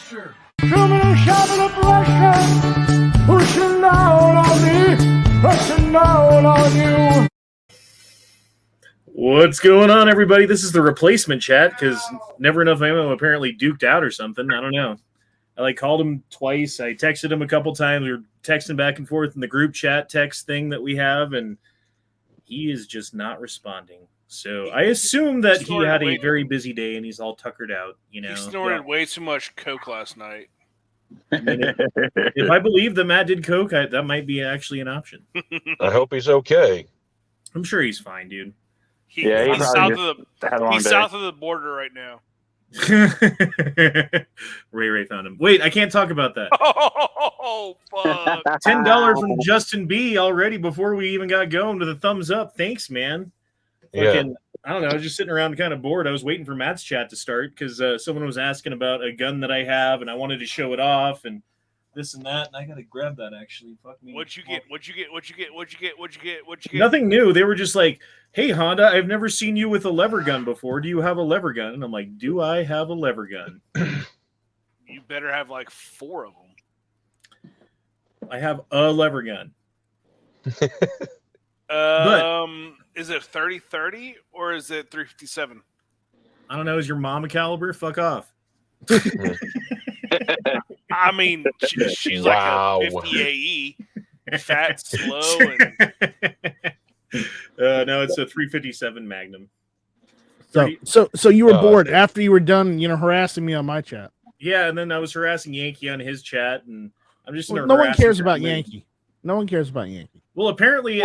pressure. Too many shopping up pressure. Pushing down on me. Pushing down on you. What's going on, everybody? This is the replacement chat because Never Enough Ammo apparently duked out or something. I don't know. I called him twice. I texted him a couple times. We were texting back and forth in the group chat text thing that we have, and he is just not responding. So I assume that he had a very busy day and he's all tuckered out. You know, he snorted way too much coke last night. I mean, if I believe that Matt did coke, that might be actually an option. I hope he's okay. I'm sure he's fine, dude. He's south of the border right now. Ray found him. Wait, I can't talk about that. Oh, fuck. $10 from Justin B already before we even got going to the thumbs up. Thanks, man. Yeah. I don't know. I was just sitting around kind of bored. I was waiting for Matt's chat to start because someone was asking about a gun that I have, and I wanted to show it off and this and that. And I got to grab that, actually. Fuck me. What'd you get? Nothing new. They were just like, hey, Honda, I've never seen you with a lever gun before. Do you have a lever gun? And I'm like, do I have a lever gun? You better have like 4 of them. I have a lever gun. Is it 30-30 or is it 357? I don't know. Is your mom a caliber? Fuck off. I mean, she's like a 50 AE, fat, slow, and no, it's a 357 Magnum. So you were bored after you were done, harassing me on my chat. Yeah, and then I was harassing Yankee on his chat, and I'm just no one cares about Yankee. No one cares about Yankee. Well, apparently,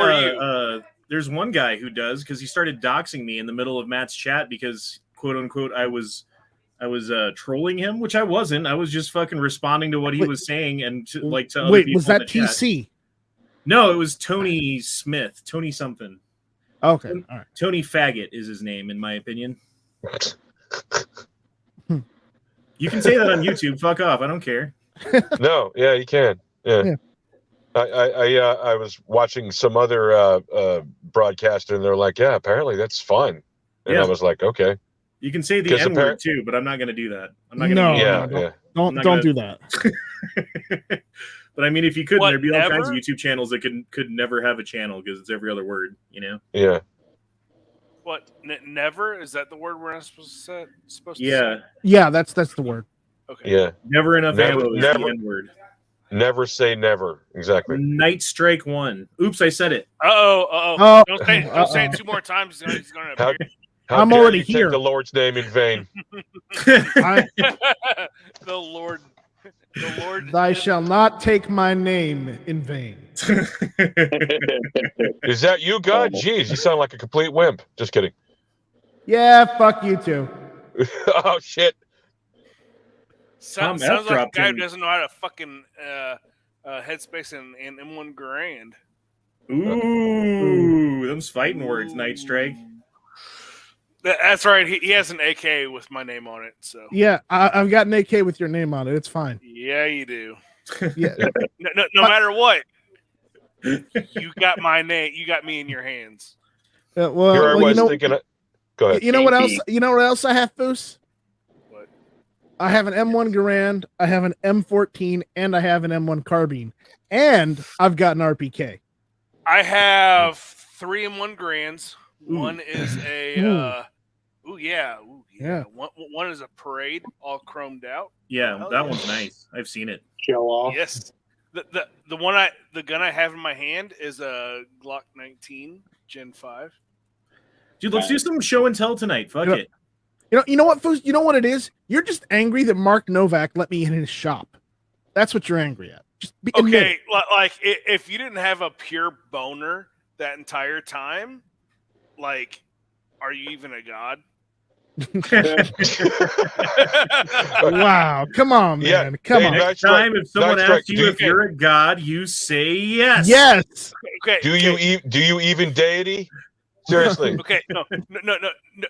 there's one guy who does because he started doxing me in the middle of Matt's chat because, quote unquote, I was trolling him, which I wasn't. I was just fucking responding to what he was saying and to other people. Was that TC? Chat. No, it was Tony Smith. Tony something. Okay, all right. Tony Faggot is his name, in my opinion. You can say that on YouTube. Fuck off. I don't care. No, yeah, you can. Yeah. I was watching some other broadcaster, and they're like, yeah, apparently that's fun. And I was like, okay. You can say the N-word too, but I'm not going to do that. I'm not going to. Don't do that. But I mean, if you could, there'd be all kinds of YouTube channels that could never have a channel because it's every other word, Yeah. What? Never? Is that the word we're not supposed to say? Yeah, that's the word. Okay. Yeah. Never enough ammo is the N-word. Never say never. Exactly. Night Strike 1. Oops, I said it. Uh-oh. Don't say it 2 more times. He's going to appear. I'm already here. Take the Lord's name in vain. The Lord. Thy shall not take my name in vain. Is that you, God? Jeez, you sound like a complete wimp. Just kidding. Yeah, fuck you too. Oh shit. Sounds like a guy who doesn't know how to fucking headspace in M1 Grand. Ooh, them's fighting words, Night Strike. That's right. He has an AK with my name on it. So yeah, I've got an AK with your name on it. It's fine. Yeah, you do. Yeah. No matter what, you got my name. You got me in your hands. Here I was thinking. Go ahead. You know what else? You know what else I have, Foos? What? I have an M1 Garand. I have an M14, and I have an M1 carbine, and I've got an RPK. I have 3 M1 Grands. One is a. Yeah. One is a Parade, all chromed out. Yeah, that one's nice. I've seen it. Show off. Yes. The gun I have in my hand is a Glock 19 Gen 5. Dude, let's do some show and tell tonight. Fuck it. You know what, Foos? You know what it is? You're just angry that Mark Novak let me in his shop. That's what you're angry at. Just okay, like if you didn't have a pure boner that entire time, like, are you even a god? Wow, come on, man. Yeah. Come on. Next time, if someone asks you if you're a god, you say yes. Yes. Okay. Do you even deity? Seriously. Okay.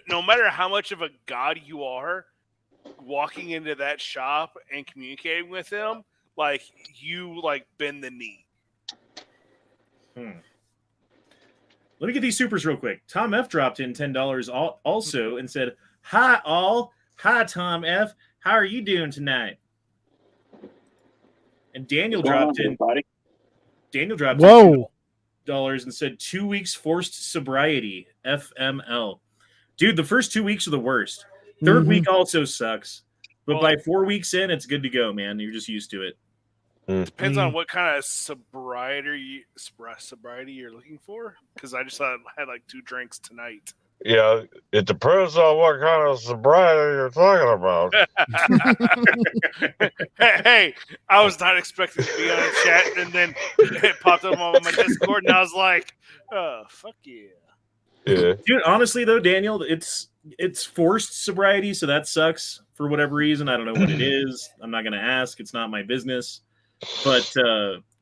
No matter how much of a god you are, walking into that shop and communicating with them, like you bend the knee. Let me get these supers real quick. Tom F dropped in $10 also and said, "Hi all. Hi Tom F. How are you doing tonight?" And Daniel What's going on, dropped in. everybody? Daniel dropped Whoa. in $2 and said 2 weeks forced sobriety, FML. Dude, the first 2 weeks are the worst. Third Mhm. week also sucks. But Well- by 4 weeks in, it's good to go, man. You're just used to it. Depends on what kind of sobriety you're looking for. Because I just thought I had like 2 drinks tonight. Yeah, it depends on what kind of sobriety you're talking about. Hey, I was not expecting to be on a chat, and then it popped up on my Discord, and I was like, "Oh, fuck yeah!" Yeah. Dude, honestly though, Daniel, it's forced sobriety, so that sucks for whatever reason. I don't know what it is. I'm not gonna ask. It's not my business. But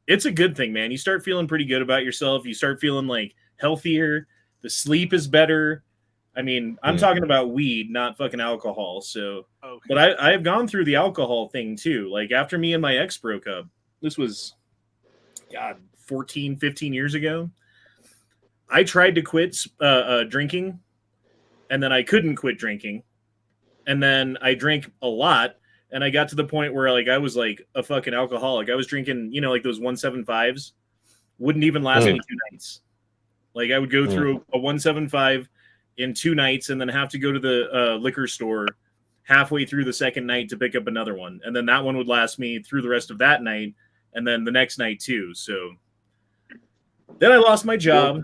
it's a good thing, man. You start feeling pretty good about yourself. You start feeling like healthier. The sleep is better. I mean, I'm talking about weed, not fucking alcohol. So, Okay. but I have gone through the alcohol thing too. Like after me and my ex broke up, this was, God, 14, 15 years ago. I tried to quit drinking, and then I couldn't quit drinking. And then I drank a lot, and I got to the point where like I was like a fucking alcoholic. I was drinking, like those 175s. Wouldn't even last me 2 nights. Like I would go through a 175 in 2 nights and then have to go to the liquor store halfway through the second night to pick up another one. And then that one would last me through the rest of that night and then the next night too. So then I lost my job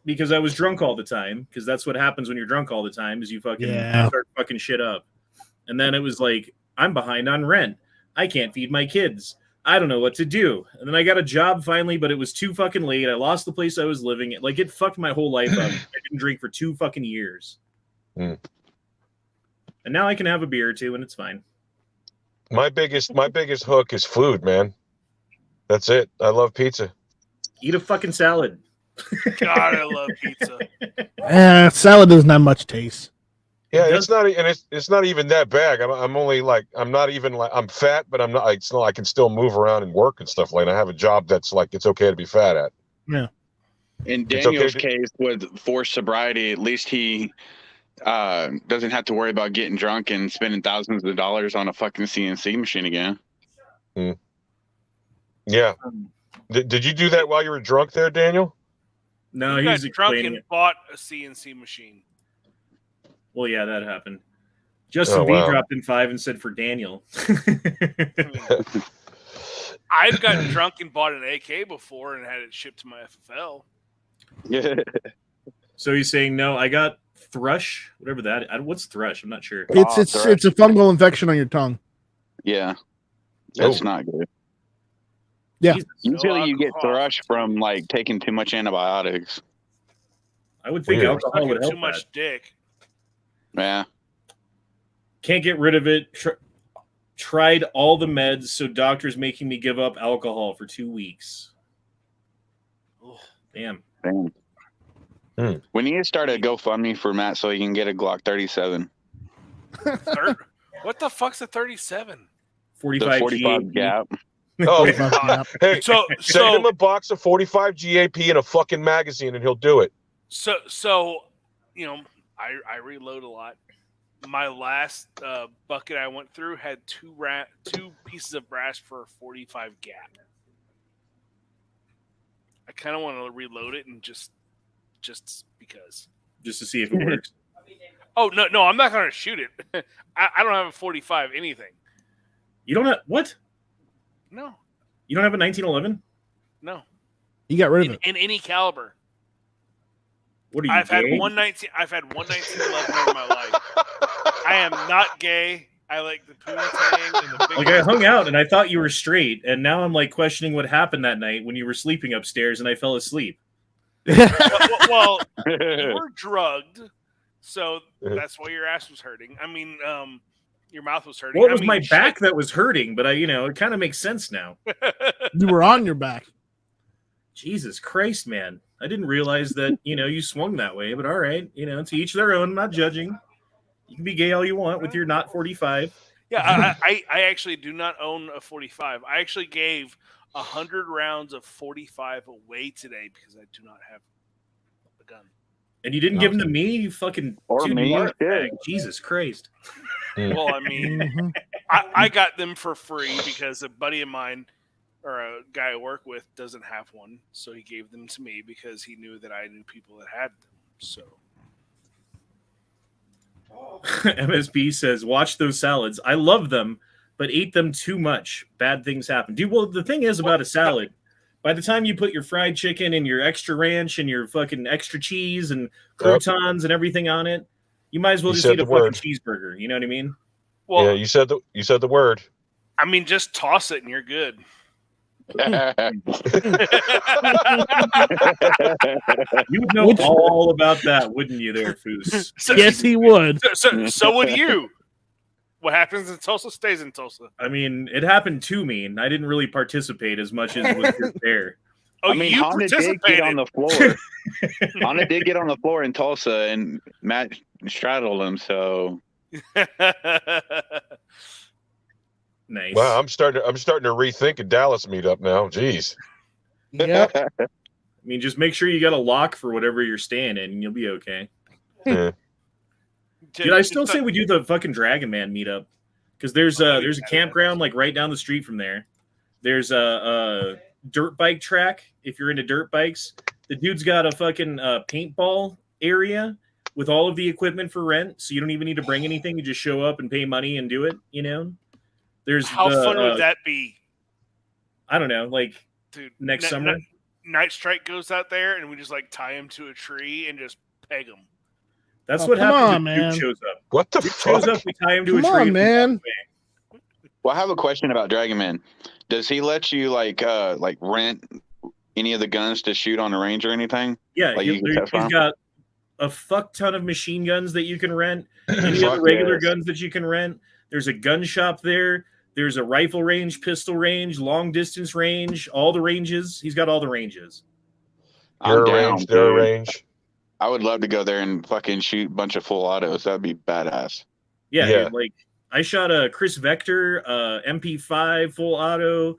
because I was drunk all the time, because that's what happens when you're drunk all the time is you fucking start fucking shit up. And then it was like, I'm behind on rent. I can't feed my kids. I don't know what to do. And then I got a job finally, but it was too fucking late. I lost the place I was living at. Like, it fucked my whole life up. I didn't drink for 2 fucking years. And now I can have a beer or 2 and it's fine. My biggest hook is food, man. That's it. I love pizza. Eat a fucking salad. God, I love pizza. Salad doesn't have much taste. Yeah, it's not, and it's not even that bad. I'm only like, I'm not even like, I'm fat, but I'm not. It's not. I can still move around and work and stuff like that. I have a job that's like, it's okay to be fat at. Yeah. In It's okay Daniel's to- case, with forced sobriety, at least he doesn't have to worry about getting drunk and spending thousands of dollars on a fucking CNC machine again. Yeah. Did you do that while you were drunk there, Daniel? No, You he's got drunk explaining and it. bought a CNC machine. Well, yeah, that happened. Justin Oh, B wow. dropped in 5 and said for Daniel. I've gotten drunk and bought an AK before and had it shipped to my FFL. Yeah. So he's saying, no, I got thrush, whatever that. What's thrush? I'm not sure. It's a fungal infection on your tongue. Yeah. That's Oh. not good. Yeah. Jesus. Usually you get alcohol. thrush from like taking too much antibiotics. I would think Weird. alcohol would Sucking help too much that. dick. Yeah. Can't get rid of it. Tried all the meds, so doctors making me give up alcohol for 2 weeks. Ugh. Damn. Damn. We need to start a GoFundMe for Matt so he can get a Glock 37. What the fuck's a 37? 45 The 45 GAP. gap. Oh, hey, So send him a box of 45 GAP and a fucking magazine, and he'll do it. So I reload a lot. My last bucket I went through had 2 pieces of brass for a 45 gap. I kind of want to reload it and just because. Just to see if it works. Oh no, I'm not gonna shoot it. I don't have a 45 anything. You don't have what? No, You don't have a 1911? no. You got rid of it. In any caliber. What are you? I've had gay? one 1911 in my life. I am not gay. I like the poontang and the big. Like I hung out and I thought you were straight, and now I'm like questioning what happened that night when you were sleeping upstairs and I fell asleep. Well, you were drugged, so that's why your ass was hurting. I mean, your mouth was hurting. Well, it was I mean, my shit. back that was hurting, but it kind of makes sense now. You were on your back. Jesus Christ, man. I didn't realize that, you swung that way, but all right. To each their own. I'm not judging. You can be gay all you want with your not 45. Yeah, I actually do not own a 45. I actually gave 100 rounds of 45 away today because I do not have a gun. And you didn't give them to me? You fucking... Or dude, me, you are a shit. fag. Jesus Christ. Well, I mean, Mhm. I got them for free because a buddy of mine or a guy I work with doesn't have one, so he gave them to me because he knew that I knew people that had them. So MSB says, watch those salads. I love them, but ate them too much. Bad things happen. Dude, well, the thing is about a salad, by the time you put your fried chicken and your extra ranch and your fucking extra cheese and croutons and everything on it, you might as well just eat a fucking cheeseburger. You know what I mean? Well, yeah, you said the word. I mean, just toss it and you're good. You would know all about that, wouldn't you, there, Foos? Yes, he would. So would you. What happens in Tulsa stays in Tulsa. I mean, it happened to me, and I didn't really participate as much as was there. Oh, I mean, you Honda did get on the floor. Honda did get on the floor in Tulsa, and Matt straddled him. So nice. Wow, I'm starting to rethink a Dallas meetup now. Jeez. Yep. I mean, just make sure you got a lock for whatever you're staying in, and you'll be okay. Yeah. Dude, I still say we do the fucking Dragon Man meetup because there's a campground like right down the street from there. There's a dirt bike track if you're into dirt bikes. The dude's got a fucking paintball area with all of the equipment for rent, so you don't even need to bring anything. You just show up and pay money and do it. You know, there's how fun would that be? I don't know, like dude, next summer. Night Strike goes out there and we just like tie him to a tree and just peg him. That's what happens on, if man. Duke shows up. What the Duke fuck? shows up, we tie him to a Come tree. on, man. well, I have a question about Dragon Man. Does he let you like rent any of the guns to shoot on the range or anything? Yeah, like he's got a fuck ton of machine guns that you can rent. Any of the regular guns that you can rent. There's a gun shop there. There's a rifle range, pistol range, long distance range, all the ranges. He's got all the ranges. I'm down. Their range. I would love to go there and fucking shoot a bunch of full autos. That'd be badass. Yeah. Dude, like I shot a Chris Vector, MP5 full auto,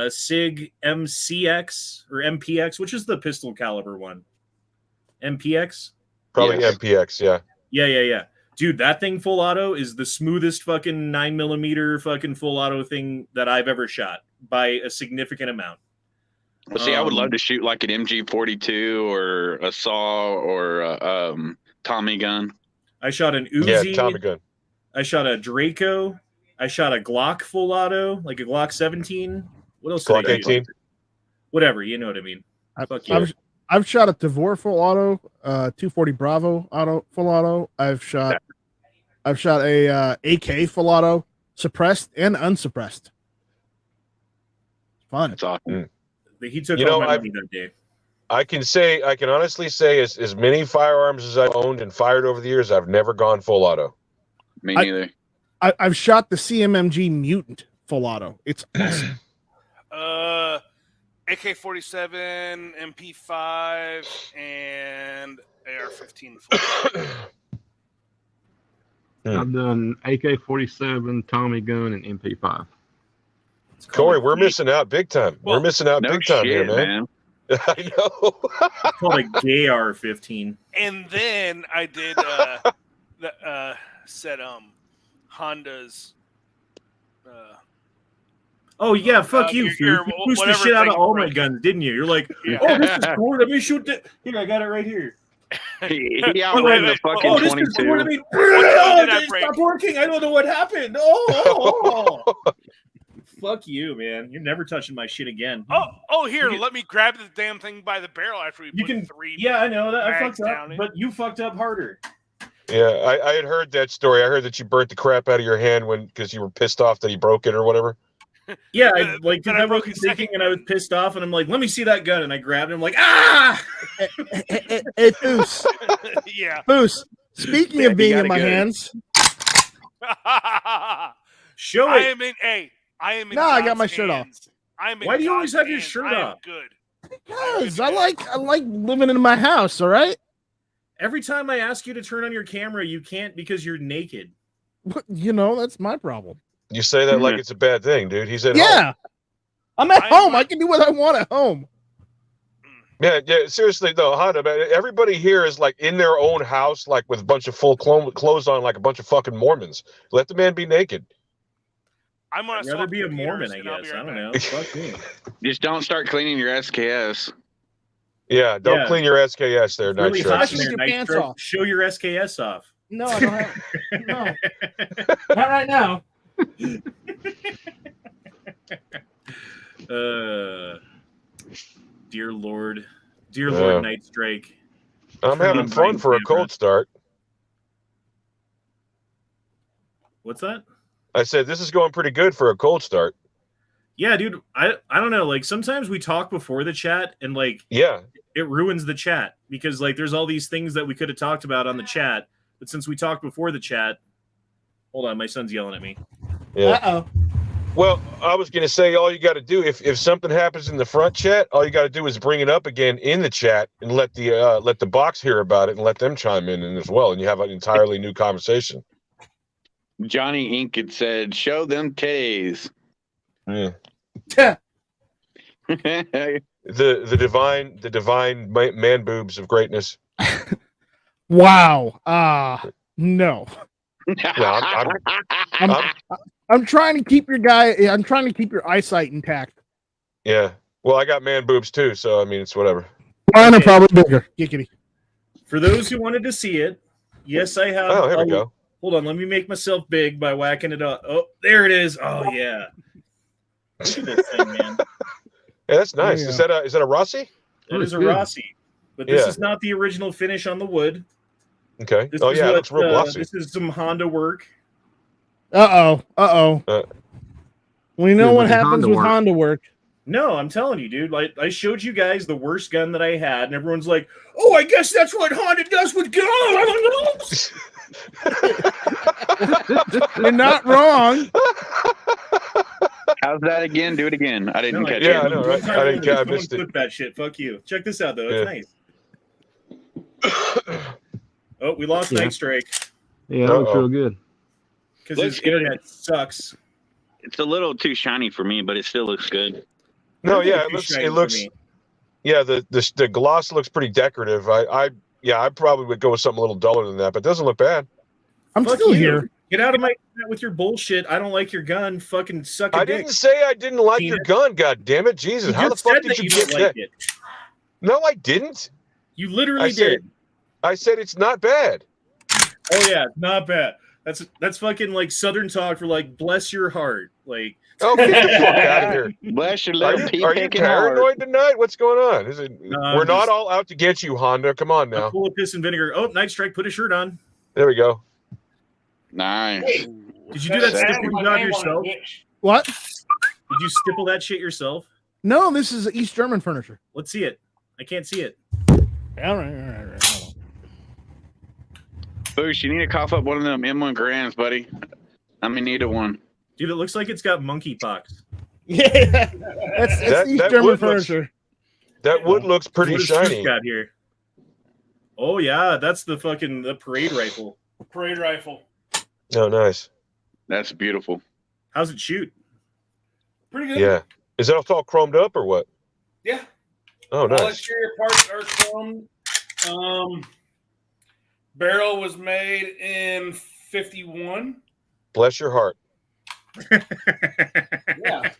SIG MCX or MPX, which is the pistol caliber one. MPX? Probably yes. MPX, yeah. Yeah. Dude, that thing full auto is the smoothest fucking 9mm fucking full auto thing that I've ever shot by a significant amount. But see, I would love to shoot like an MG42 or a SAW or a Tommy gun. I shot an Uzi. Yeah, Tommy gun. I shot a Draco. I shot a Glock full auto, like a Glock 17. What else? Glock 18. Whatever, you know what I mean. I've shot a Tavor full auto, 240 Bravo auto full auto. I've shot a AK full auto, suppressed and unsuppressed. Fun. That's awesome. He took all my money that day. I can honestly say as many firearms as I've owned and fired over the years, I've never gone full auto. Me neither. I've shot the CMMG Mutant full auto. It's awesome. AK-47, MP5, and AR-15 full auto. I've done AK-47, Tommy gun, and MP5. Corey, we're missing out big time. We're missing out big time here, man. I know. It's called a gay AR-15. And then I did set Honda's. Oh yeah, fuck you, Fu. You pushed the shit out of all my guns, didn't you? You're like, oh, this is cool. Let me shoot that. Here, I got it right here. He outran the fucking 22. This is cool. Stop working. I don't know what happened. Oh. Fuck you, man. You're never touching my shit again. Oh, here, let me grab the damn thing by the barrel after we put 3. Yeah, I know that. I fucked up, but you fucked up harder. Yeah, I had heard that story. I heard that you burnt the crap out of your hand because you were pissed off that he broke it or whatever. Yeah, I broke his thinking and I was pissed off, and I'm like, let me see that gun, and I grabbed it. I'm like, ah! Hey, Foos. Yeah. Foos, speaking of being in my hands. Show it. I am in I got God's my shirt off. Why do you always have your shirt off? Good. Because I like living in my house, all right? Every time I ask you to turn on your camera, you can't because you're naked. You know, that's my problem. You say that like it's a bad thing, dude. He's at home. Yeah. I'm at home. I can do what I want at home. Yeah, seriously though, Honda, man, everybody here is like in their own house, like with a bunch of full clothes on, like a bunch of fucking Mormons. Let the man be naked. I'm gonna I'd rather swap be a computers, Mormon, I and I'll be guess. right I don't back. know. Fuck me. Just don't start cleaning your SKS. Yeah, don't Yeah. clean your SKS there, It's really Night hot Strikes. in With there, your Night pants Strike. off. Show your SKS off. No, I don't have. No, not right now. Dear Lord. Dear Lord Night Strike. I'm Turn having on fun Biden for a camera. cold start. What's that? I said this is going pretty good for a cold start. Yeah, dude. I don't know. Like sometimes we talk before the chat and like Yeah. it ruins the chat because like there's all these things that we could have talked about on the chat, but since we talked before the chat, hold on, my son's yelling at me. Yeah. Uh-oh. Well, I was going to say all you got to do if something happens in the front chat, all you got to do is bring it up again in the chat and let the box hear about it and let them chime in as well, and you have an entirely new conversation. Johnny Ink had said, "Show them titties." Yeah. Yeah. The divine man boobs of greatness. Wow. No. Yeah, I'm trying to keep I'm trying to keep your eyesight intact. yeah. Well, I got man boobs too, so I mean it's whatever. Mine are Okay. probably bigger. Giggity. For those who wanted to see it, yes, I have. Oh, here we go. Hold on, let me make myself big by whacking it up. Oh, there it is. Oh yeah. Look at this thing, man. Yeah, that's nice. Yeah. Is that a Rossi? That is a good. Rossi. But this Yeah. is not the original finish on the wood. Okay. This Oh is yeah, what, it looks real glossy. This is some Honda work. Uh-oh. We know Dude, what with the happens Honda with work. Honda work. No, I'm telling you, dude. Like I showed you guys the worst gun that I had, and everyone's like, "Oh, I guess that's what Honda does with guns." You're not wrong. How's that again? Do it again. I didn't catch Yeah, it. I know, right? I didn't- I missed it. Clip that shit. Fuck you. Check this out, though. It's Yeah. nice. Oh, we lost Yeah. Night Strike Yeah, that looks Uh-oh. real good. because Looks his good. internet sucks. It's a little too shiny for me, but it still looks good. No, Everything yeah, too it shiny for looks. me. Yeah, the gloss looks pretty decorative. I probably would go with something a little duller than that, but it doesn't look bad. I'm Fuck still you. here. Get out of my internet with your bullshit. I don't like your gun. Fucking suck a I dick. didn't say I didn't like your Penis. gun. God damn it, Jesus! You How the just fuck said did that you you get don't like that? it. No, I didn't. You literally I said did. I said it's not bad. Oh yeah, not bad. That's fucking like Southern talk for like bless your heart. Like Oh, get the fuck out of here! Bless your Are little you pea-picking heart. paranoid tonight? What's going on? Is it? No, We're I'm not just- all out to get you, Honda. Come on I'm now. full of piss and vinegar. Oh, Night Strike, put a shirt on. There we go. Nice. Did you do that That's stippling job yourself? What? Did you stipple that shit yourself? No, this is East German furniture. Let's see it. I can't see it. All right. Hold on. Boosh, you need to cough up one of them M1 Grands, buddy. I'm in need of one. Dude, it looks like it's got monkeypox. Yeah, that's East that German wood looks- furniture. That wood looks pretty What has Scoop shiny. got here? Oh yeah, that's the parade rifle. Parade rifle. Oh, nice. That's beautiful. How's it shoot? Pretty good. Yeah. Is that all chromed up or what? Yeah. Oh, All nice. exterior parts are chrome. Barrel was made in 51. Bless your heart. Yeah.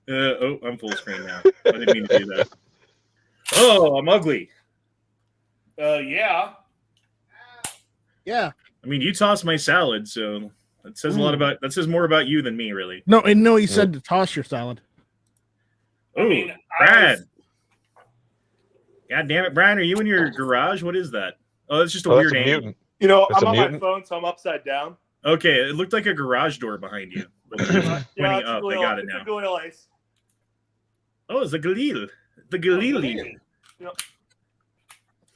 Oh, I'm full screen now. I didn't mean to do that. Oh, I'm ugly. Yeah. Yeah. I mean, you tossed my salad, so that says a lot about. That says more about you than me, really. No, and no, he said to toss your salad. Oh, I mean, Brad. God damn it, Brian! Are you in your garage? What is that? Oh, that's just a Oh, weird that's a angle. mutant. You know, That's I'm a on my mutant. phone, so I'm upside down. Okay, it looked like a garage door behind you. But it's pointing it's up. a I Galil- got it it's now. a Galil Ace. Oh, it's the Galil. The Galil.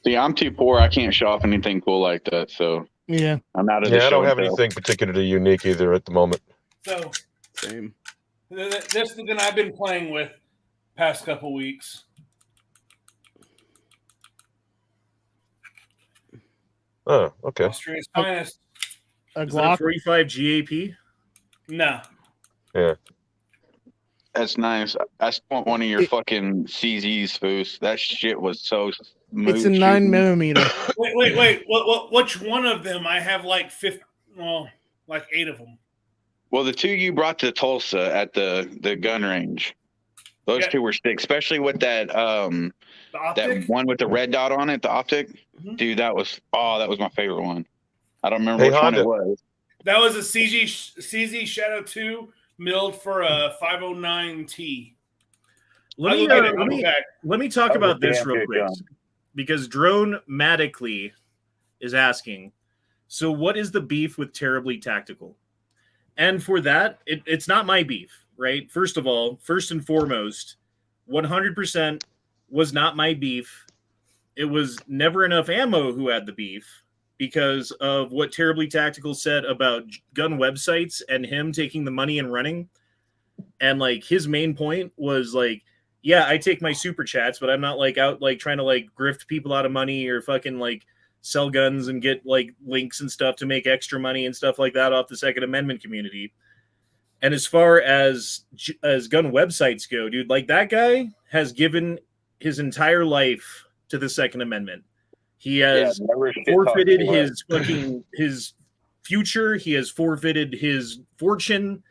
See, I'm too poor. I can't show off anything cool like that, so Yeah. I'm out of the Yeah, I show don't have and tell. anything particularly unique either at the moment. So Same. this is the gun I've been playing with past couple weeks. Oh, okay. Austria's finest. A Is that a Glock. 45 GAP? No. That's nice. I still want one of your fucking CZs, Foos. That shit was so smooth. It's a shooting. 9mm. Wait. Which one of them? I have like 8 of them. Well, the two you brought to Tulsa at the gun range, those Yeah. two were sick, especially with that The that optic. one with the red dot on it, the optic. Mhm. Dude, that was my favorite one. I don't remember Hey, which one Honda. it was. That was a CZ Shadow 2 milled for a 509T. Let me, let me talk That was a about this damn real good quick, gun. because Drone-matically is asking, so what is the beef with Terribly Tactical? And for that, it's not my beef, right? First of all, first and foremost, 100% was not my beef. It was Never Enough Ammo who had the beef because of what Terribly Tactical said about gun websites and him taking the money and running. And like his main point was like, yeah, I take my super chats, but I'm not like out like trying to like grift people out of money or fucking like sell guns and get like links and stuff to make extra money and stuff like that off the Second Amendment community. And as far as gun websites go, dude, like that guy has given his entire life to the Second Amendment. He has forfeited his fucking his future. He has forfeited his fortune.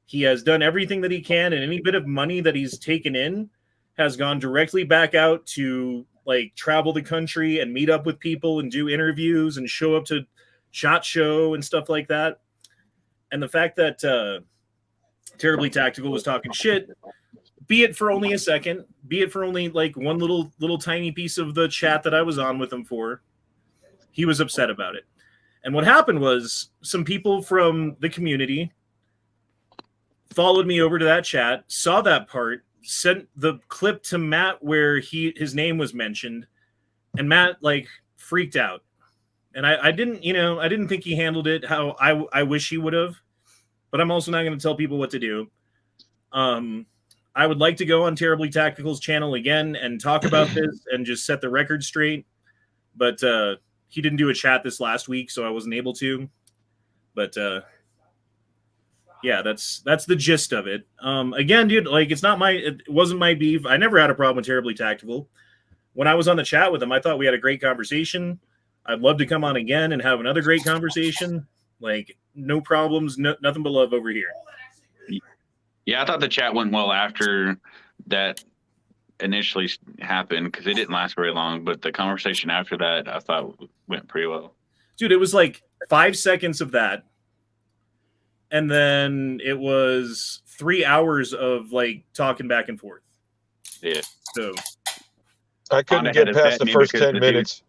He has done everything that he can, and any bit of money that he's taken in has gone directly back out to like travel the country and meet up with people and do interviews and show up to SHOT Show and stuff like that. And the fact that Terribly Tactical was talking shit, be it for only a second, be it for only like one little tiny piece of the chat that I was on with him for, he was upset about it. And what happened was some people from the community followed me over to that chat, saw that part, sent the clip to Matt where his name was mentioned, and Matt like freaked out. And I didn't think he handled it how I wish he would have, but I'm also not going to tell people what to do. I would like to go on Terribly Tactical's channel again and talk about this and just set the record straight, but he didn't do a chat this last week, so I wasn't able to. But yeah, that's the gist of it. Again, dude, like it wasn't my beef. I never had a problem with Terribly Tactical. When I was on the chat with him, I thought we had a great conversation. I'd love to come on again and have another great conversation. Like, no problems, nothing but love over here. Yeah, I thought the chat went well after that initially happened because it didn't last very long. But the conversation after that, I thought went pretty well. Dude, it was like 5 seconds of that. And then it was 3 hours of like talking back and forth. Yeah. So I couldn't get past the first 10 minutes.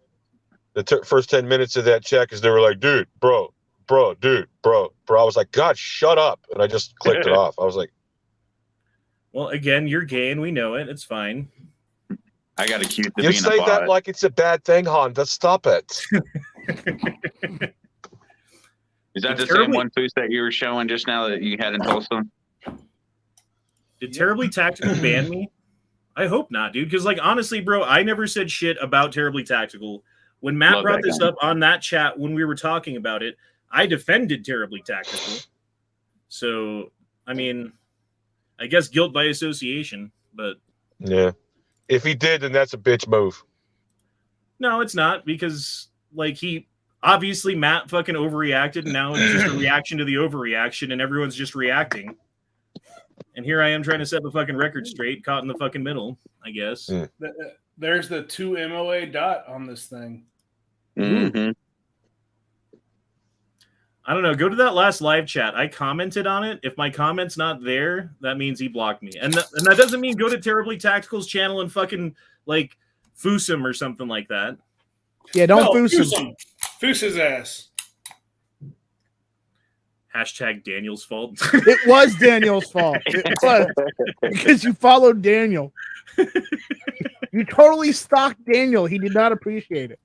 The first 10 minutes of that chat because they were like, dude, bro. I was like, God, shut up. And I just clicked it off. I was like, well, again, you're gay and we know it. It's fine. I got accused of you being say a that bot. like it's a bad thing, Honda. Stop it. Is that the same one, Foos, that you were showing just now that you had in Tulsa? Did Terribly Tactical ban me? I hope not, dude. Because, like, honestly, bro, I never said shit about Terribly Tactical. When Matt brought this up on that chat when we were talking about it, I defended Terribly Tactical. So, I mean, I guess guilt by association, but... Yeah. If he did, then that's a bitch move. No, it's not, because, like, obviously, Matt fucking overreacted, and now it's just a reaction to the overreaction, and everyone's just reacting. And here I am trying to set the fucking record straight, caught in the fucking middle, I guess. Mm. There's the 2 MOA dot on this thing. Mm-hmm. I don't know. Go to that last live chat. I commented on it. If my comment's not there, that means he blocked me. And that doesn't mean go to Terribly Tactical's channel and fucking, like, foos him or something like that. Yeah, don't foos him. Foos his ass. Hashtag Daniel's fault. It was Daniel's fault. It was because you followed Daniel. You totally stalked Daniel. He did not appreciate it.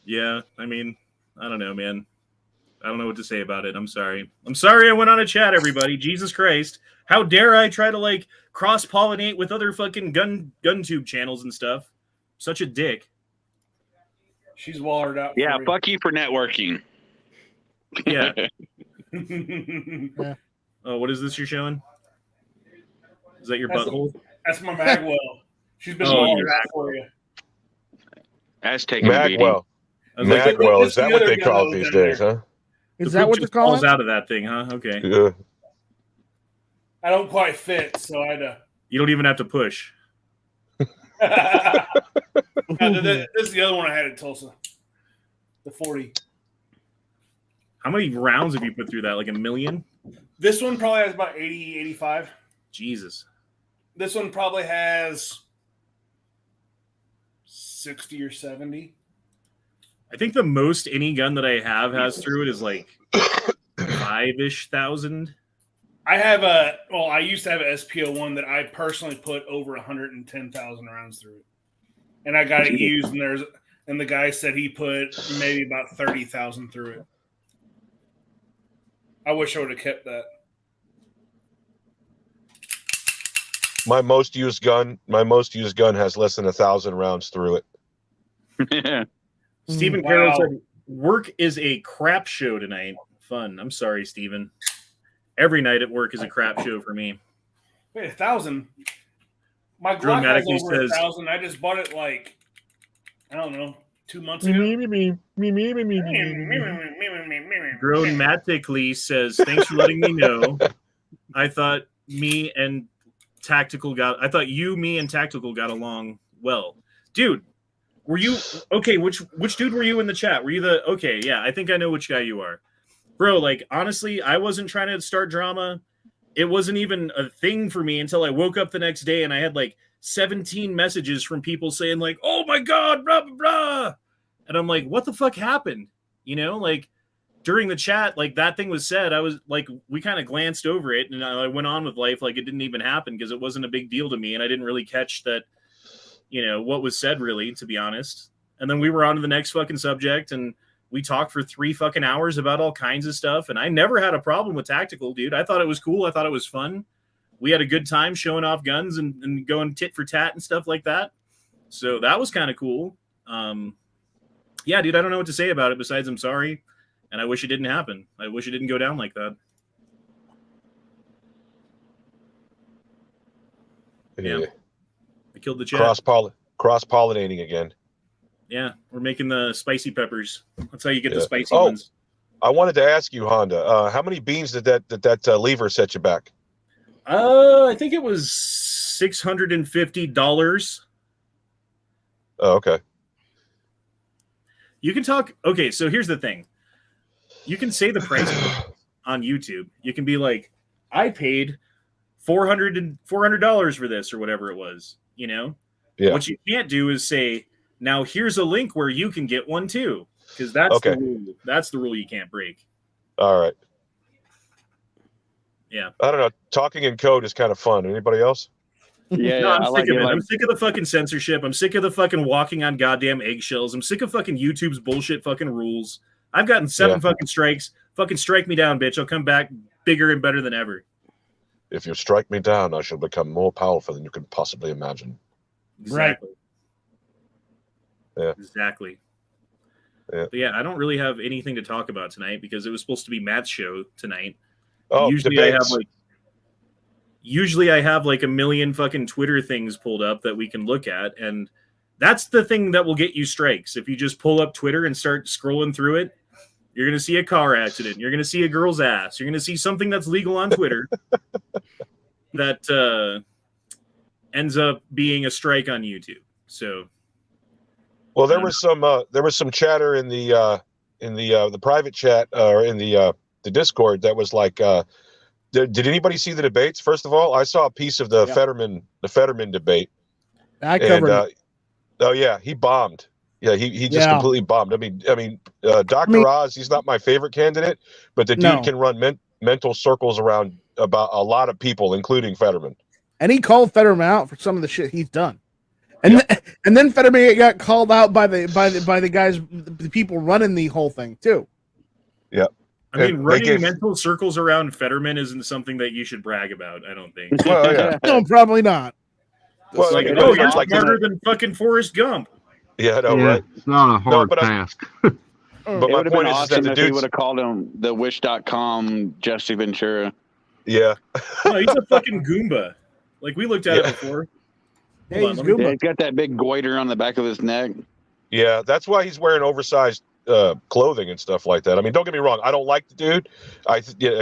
Yeah, I mean, I don't know, man. I don't know what to say about it. I'm sorry. I'm sorry I went on a chat, everybody. Jesus Christ. How dare I try to, like, cross-pollinate with other fucking gun tube channels and stuff. Such a dick. She's wallered out. Yeah, fuck you for networking. Yeah. Yeah. Oh, what is this you're showing? Is that your butthole? That's my Magwell. She's been wallered out for you. That's taking a beating. Magwell. Magwell, is that what they call it these days, huh? Is The that poop what you're just falls calling? out of that thing, huh? Okay. Yeah. I don't quite fit, so I had to. You don't even have to push. This is the other one I had in Tulsa. The 40. How many rounds have you put through that? Like 1 million? This one probably has about 80, 85. Jesus. This one probably has 60 or 70. I think the most any gun that I have has through it is like 5-ish thousand. I used to have an SPO1 that I personally put over 110,000 rounds through it. And I got it used, and the guy said he put maybe about 30,000 through it. I wish I would have kept that. My most used gun has less than 1,000 rounds through it. Yeah. Stephen Carroll said, work is a crap show tonight. Fun. I'm sorry, Stephen. Every night at work is a crap show for me. Wait, 1,000? My Drone Glock has Matically over says- 1,000. I just bought it like, I don't know, 2 months ago. Dramatically says, thanks for letting me know. I thought you, me, and Tactical got along well. Dude, were you okay? Which dude were you in the chat? Were you the okay? Yeah, I think I know which guy you are. Bro, like honestly, I wasn't trying to start drama. It wasn't even a thing for me until I woke up the next day and I had like 17 messages from people saying like, "Oh my god, blah blah blah." And I'm like, "What the fuck happened?" You know, like during the chat, like that thing was said, I was like, we kind of glanced over it and I went on with life like it didn't even happen because it wasn't a big deal to me and I didn't really catch that, you know, what was said really, to be honest. And then we were on to the next fucking subject and we talked for 3 fucking hours about all kinds of stuff. And I never had a problem with Tactical, dude. I thought it was cool. I thought it was fun. We had a good time showing off guns and going tit for tat and stuff like that. So that was kind of cool. Yeah, dude, I don't know what to say about it besides I'm sorry. And I wish it didn't happen. I wish it didn't go down like that. Yeah. I killed the chat. Cross-pollinating again. Yeah, we're making the spicy peppers. That's how you get the spicy Oh, ones. I wanted to ask you, Honda, how many beans did that lever set you back? I think it was $650. Oh, okay. You can talk. Okay, so here's the thing. You can say the price on YouTube. You can be like, I paid $400 for this or whatever it was. You know. Yeah. What you can't do is say, now here's a link where you can get one too, because that's Okay. the rule. That's the rule you can't break. All right. Yeah. I don't know. Talking in code is kind of fun. Anybody else? Yeah, No, yeah, I'm I sick like of it. it. Like, I'm sick of the fucking censorship. I'm sick of the fucking walking on goddamn eggshells. I'm sick of fucking YouTube's bullshit fucking rules. I've gotten 7 fucking strikes. Fucking strike me down, bitch. I'll come back bigger and better than ever. If you strike me down, I shall become more powerful than you can possibly imagine. Exactly. Yeah. Exactly. Yeah. But yeah, I don't really have anything to talk about tonight because it was supposed to be Matt's show tonight. Oh, Usually debates. I have like a million fucking Twitter things pulled up that we can look at, and that's the thing that will get you strikes. If you just pull up Twitter and start scrolling through it, you're going to see a car accident. You're going to see a girl's ass. You're going to see something that's legal on Twitter that ends up being a strike on YouTube. So, Well, there was some chatter in the private chat or in the Discord that was like, did anybody see the debates? First of all, I saw a piece of the Fetterman debate. I covered it. Oh yeah, he bombed. Yeah, he just completely bombed. I mean, Dr. Oz, he's not my favorite candidate, but the dude can run mental circles around about a lot of people, including Fetterman. And he called Fetterman out for some of the shit he's done. And and then Fetterman got called out by the guys, the people running the whole thing too. Yeah. I mean, running mental circles around Fetterman isn't something that you should brag about, I don't think. Well, yeah. No, probably not. Well, like, like, oh, you're like smarter than fucking Forrest Gump. Yeah, I know, Yeah, right? it's not a hard but task. But it my would have point been is awesome that the if he dude's would have called him the Wish.com Jesse Ventura. yeah. No, he's a fucking Goomba. Like, we looked at it before. Yeah, Hold he's on, let me- Goomba. Yeah, he's got that big goiter on the back of his neck. Yeah, that's why he's wearing oversized clothing and stuff like that. I mean, don't get me wrong. I don't like the dude.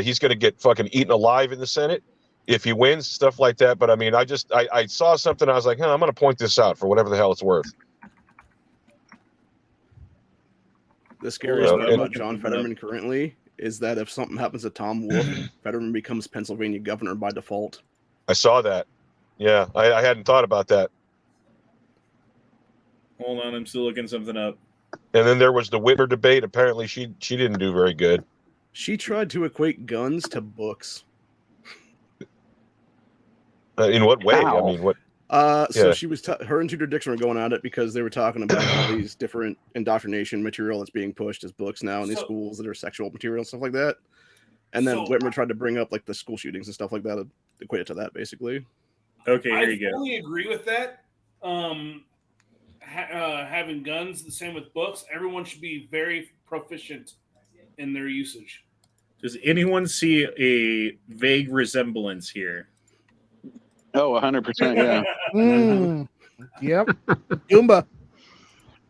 He's going to get fucking eaten alive in the Senate if he wins, stuff like that. But I mean, I saw something. I was like, I'm going to point this out for whatever the hell it's worth. The scariest Well, part about John Fetterman currently is that if something happens to Tom Wolf, Fetterman becomes Pennsylvania governor by default. I saw that. Yeah, I hadn't thought about that. Hold on, I'm still looking something up. And then there was the Whitmer debate. Apparently, she didn't do very good. She tried to equate guns to books. In what way? How? I mean, what? So she was her and Tudor Dixon were going at it because they were talking about all these different indoctrination material that's being pushed as books now in these schools that are sexual material and stuff like that. And then Whitmer tried to bring up like the school shootings and stuff like that, equate it to that basically. Okay, here you go. I fully agree with that. Having guns, the same with books. Everyone should be very proficient in their usage. Does anyone see a vague resemblance here? Oh, 100%. Yeah. Yep. Goomba.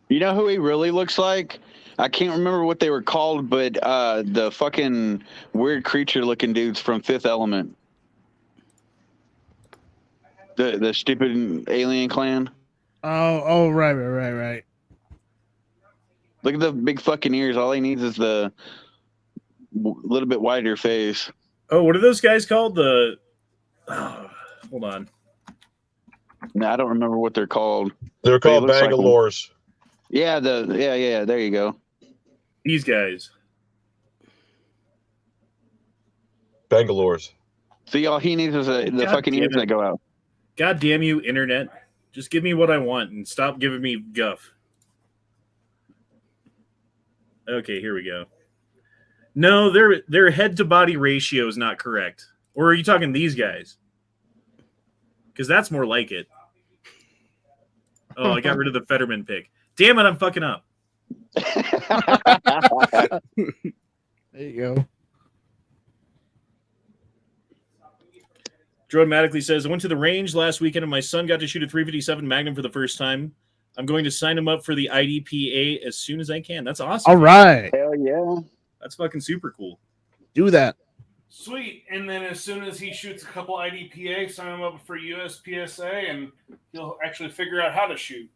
You know who he really looks like? I can't remember what they were called, but the fucking weird creature looking dudes from Fifth Element. The stupid alien clan. Oh, right. Look at the big fucking ears. All he needs is the little bit wider face. Oh, what are those guys called? Hold on. No, I don't remember what they're called. They're But he called looks like Bangalores. Yeah, yeah. There you go. These guys. Bangalores. See, all he needs is the fucking ears that go out. God damn you, internet. Just give me what I want and stop giving me guff. Okay, here we go. No, their head to body ratio is not correct. Or are you talking these guys? Because that's more like it. Oh, I got rid of the Fetterman pick. Damn it, I'm fucking up. There you go. Dramatically says, I went to the range last weekend and my son got to shoot a 357 Magnum for the first time. I'm going to sign him up for the IDPA as soon as I can. That's awesome. All right. Hell yeah. That's fucking super cool. Do that. Sweet. And then as soon as he shoots a couple IDPA, sign him up for USPSA, and he'll actually figure out how to shoot.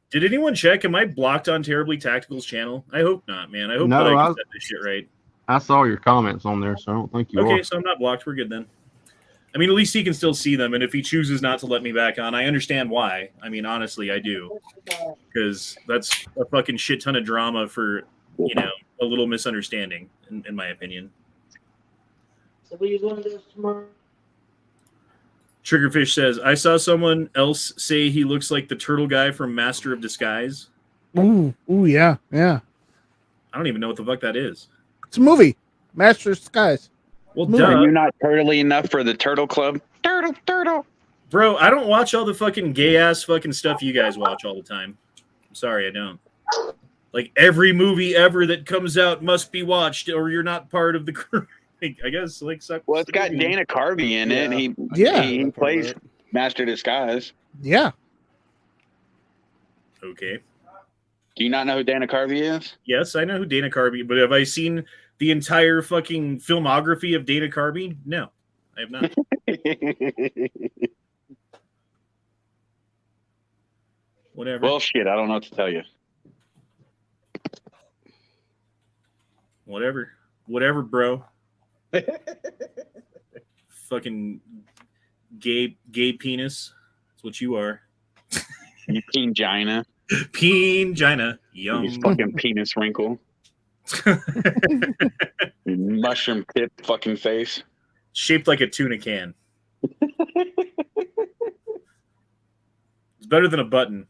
Did anyone check? Am I blocked on Terribly Tactical's channel? I hope not, man. I hope No, that I can set this shit right. I saw your comments on there, so I don't think you Okay, are. so I'm not blocked. We're good then. I mean, at least he can still see them, and if he chooses not to let me back on, I understand why. I mean, honestly, I do. Because that's a fucking shit ton of drama for, a little misunderstanding, in my opinion. So what are you going to do tomorrow? Triggerfish says, I saw someone else say he looks like the turtle guy from Master of Disguise. Ooh, yeah. I don't even know what the fuck that is. It's a movie. Master of Disguise. Well, Movie. Are duh. you not turtly enough for the Turtle Club? Turtle. Bro, I don't watch all the fucking gay-ass fucking stuff you guys watch all the time. I'm sorry, I don't. Like, every movie ever that comes out must be watched, or you're not part of the crew. I guess, like, suck. Well, it's got Dana Carvey in it. And he plays Master Disguise. Yeah. Okay. Do you not know who Dana Carvey is? Yes, I know who Dana Carvey, but have I seen the entire fucking filmography of Dana Carvey? No, I have not. Whatever. Well, shit, I don't know what to tell you. Whatever, bro. Fucking gay penis. That's what you are. You peen-gina. Peen-gina. Yum. You fucking penis wrinkle. Mushroom tip fucking face. Shaped like a tuna can. It's better than a button.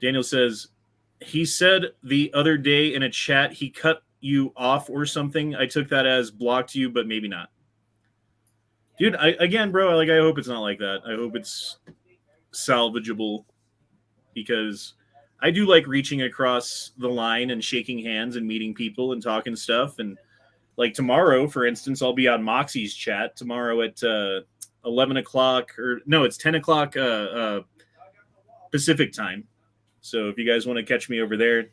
Daniel says, he said the other day in a chat he cut you off or something. I took that as blocked you, but maybe not. Dude, I hope it's not like that. I hope it's salvageable, because I do like reaching across the line and shaking hands and meeting people and talking stuff. And like tomorrow, for instance, I'll be on Moxie's chat tomorrow at 11 o'clock, or no, it's 10 o'clock Pacific time. So if you guys want to catch me over there,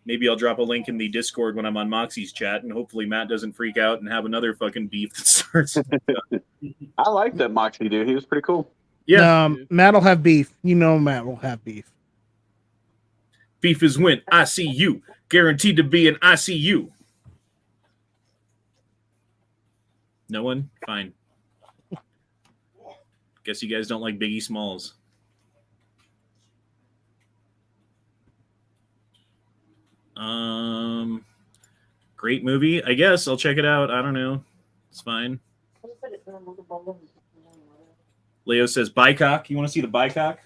maybe I'll drop a link in the Discord when I'm on Moxie's chat, and hopefully Matt doesn't freak out and have another fucking beef that starts. I like that Moxie dude. He was pretty cool. Yeah. Matt will have beef. You know Matt will have beef. Beef is when I see you. Guaranteed to be an ICU. No one? Fine. Guess you guys don't like Biggie Smalls. Great movie. I guess I'll check it out. I don't know. It's fine. Leo says bicock. You want to see the bicock?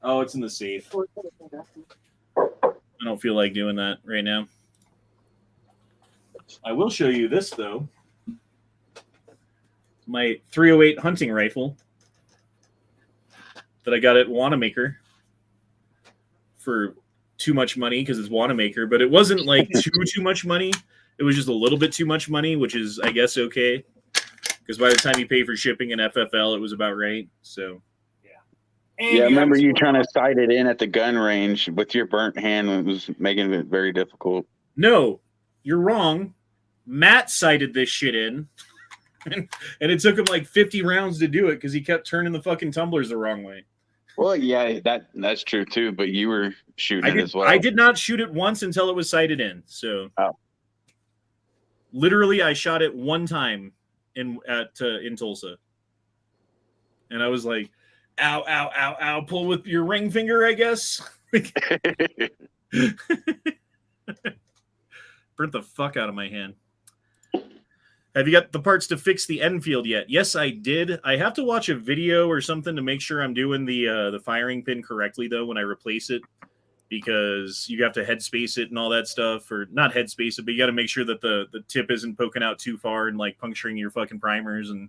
Oh, it's in the safe. I don't feel like doing that right now. I will show you this though. My 308 hunting rifle that I got at Wanamaker for too much money because it's Wanamaker, but it wasn't like too much money. It was just a little bit too much money, which is, I guess, okay. Because by the time you pay for shipping and FFL, it was about right. So, yeah, I remember you trying to sight it in at the gun range with your burnt hand. It was making it very difficult. No, you're wrong. Matt sighted this shit in, and it took him like 50 rounds to do it because he kept turning the fucking tumblers the wrong way. Well, yeah, that's true too. But you were shooting it as well. I did not shoot it once until it was sighted in. So, literally, I shot it one time in Tulsa, and I was like, "Ow, ow, ow, ow!" Pull with your ring finger, I guess. Burnt the fuck out of my hand. Have you got the parts to fix the Enfield yet? Yes, I did. I have to watch a video or something to make sure I'm doing the firing pin correctly, though, when I replace it, because you have to headspace it and all that stuff, or not headspace it, but you got to make sure that the tip isn't poking out too far and like puncturing your fucking primers and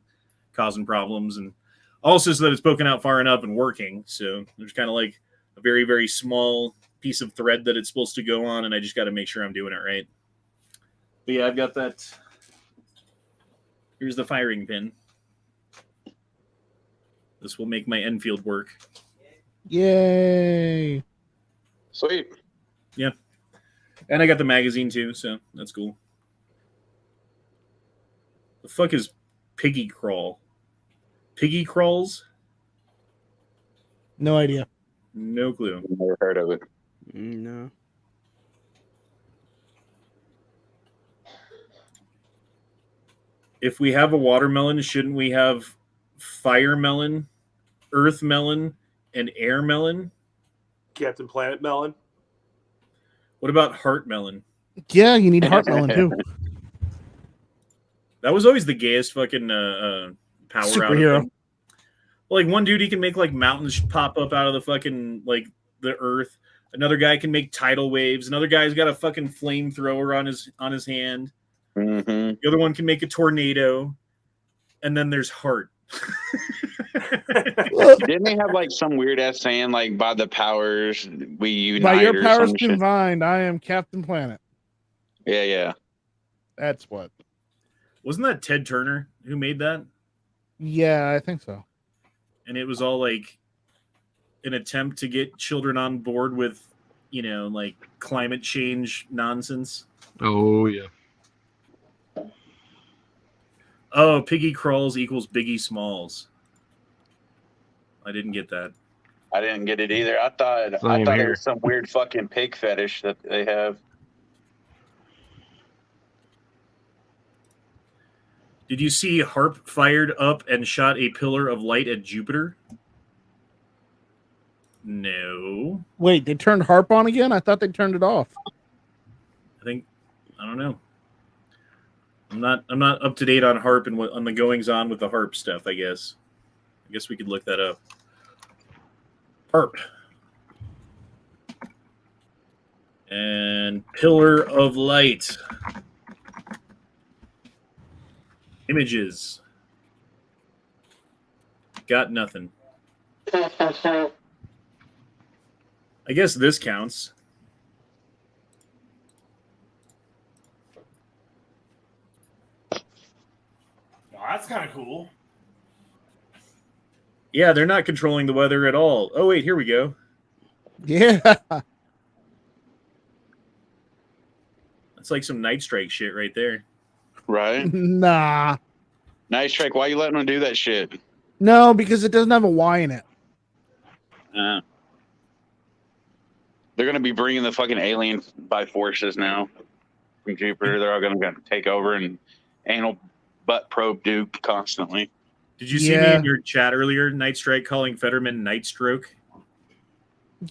causing problems, and also so that it's poking out far enough and working. So there's kind of like a very, very small piece of thread that it's supposed to go on, and I just got to make sure I'm doing it right. But yeah, I've got that. Here's the firing pin. This will make my Enfield work. Yay! Sweet. Yeah. And I got the magazine too, so that's cool. The fuck is Piggy Crawl? Piggy Crawls? No idea. No clue. Never heard of it. No. If we have a watermelon, shouldn't we have fire melon, earth melon, and air melon? Captain Planet melon. What about heart melon? Yeah, you need heart melon too. That was always the gayest fucking power Superhero. out of him. Well, like one dude, he can make like mountains pop up out of the fucking like the earth. Another guy can make tidal waves. Another guy's got a fucking flamethrower on his hand. Mm-hmm. The other one can make a tornado, and then there's heart. Didn't they have like some weird ass saying like by the powers we unite? By your or powers some shit? combined, I am Captain Planet. Yeah. That's what. Wasn't that Ted Turner who made that? Yeah, I think so. And it was all like an attempt to get children on board with, like climate change nonsense. Oh yeah. Oh, Piggy Crawls equals Biggie Smalls. I didn't get that. I didn't get it either. I thought it was some weird fucking pig fetish that they have. Did you see Harp fired up and shot a pillar of light at Jupiter? No. Wait, they turned Harp on again? I thought they turned it off. I don't know. I'm not up to date on Harp and on the goings on with the Harp stuff, I guess. I guess we could look that up. Harp. And Pillar of Light. Images. Got nothing. I guess this counts. Oh, that's kind of cool. Yeah, they're not controlling the weather at all. Oh wait, here we go. Yeah. That's like some Night Strike shit right there. Right? Nah. Night Strike, why you letting them do that shit? No, because it doesn't have a Y in it. They're going to be bringing the fucking aliens by forces now from Jupiter. They're all going to take over and anal butt probe Duke constantly. Did you see me in your chat earlier, Night Strike, calling Fetterman Night Stroke?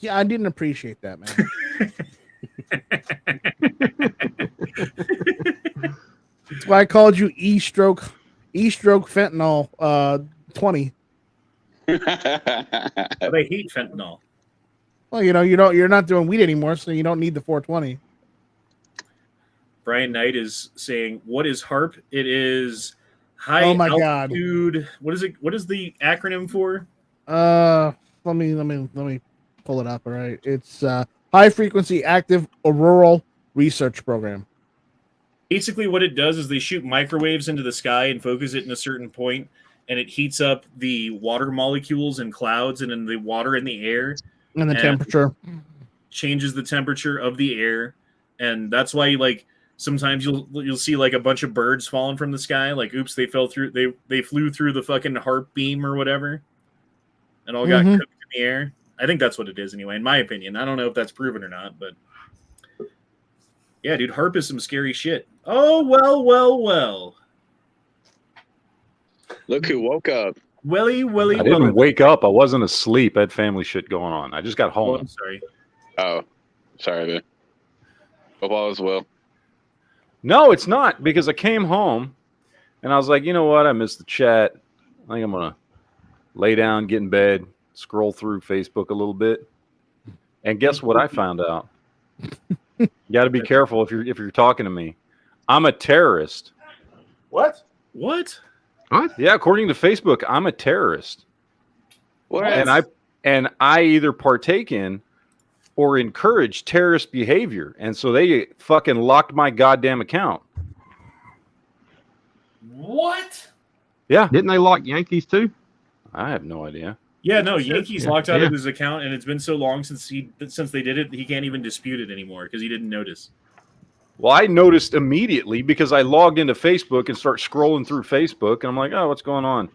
Yeah, I didn't appreciate that, man. That's why I called you E-stroke fentanyl 20. But I hate fentanyl. Well, you're not doing weed anymore, so you don't need the 420. Brian Knight is saying, "What is HARP? It is high altitude. God. What is it? What is the acronym for?" Let me pull it up. All right, it's High Frequency Active Auroral Research Program. Basically, what it does is they shoot microwaves into the sky and focus it in a certain point, and it heats up the water molecules in clouds and in the water in the air. And the temperature changes the temperature of the air, and that's why sometimes you'll see like a bunch of birds falling from the sky. Like, oops, they flew through the fucking HARP beam or whatever, and all got cooked in the air. I think that's what it is anyway, in my opinion. I don't know if that's proven or not, but yeah, dude, HARP is some scary shit. Oh well. Look who woke up. Willy. I didn't wake up. I wasn't asleep. I had family shit going on. I just got home. Oh, I'm sorry. Oh, sorry, man. Hope all is well. No, it's not, because I came home and I was like, you know what? I missed the chat. I think I'm going to lay down, get in bed, scroll through Facebook a little bit. And guess what I found out? You got to be careful if you're talking to me. I'm a terrorist. What? What? Yeah, according to Facebook, I'm a terrorist. What? And I either partake in or encourage terrorist behavior, and so they fucking locked my goddamn account. What? Yeah. Didn't they lock Yankees too? I have no idea. Yeah, no, Yankees locked out of his account, and it's been so long since they did it, he can't even dispute it anymore because he didn't notice. Well, I noticed immediately because I logged into Facebook and start scrolling through Facebook, and I'm like, oh, what's going on?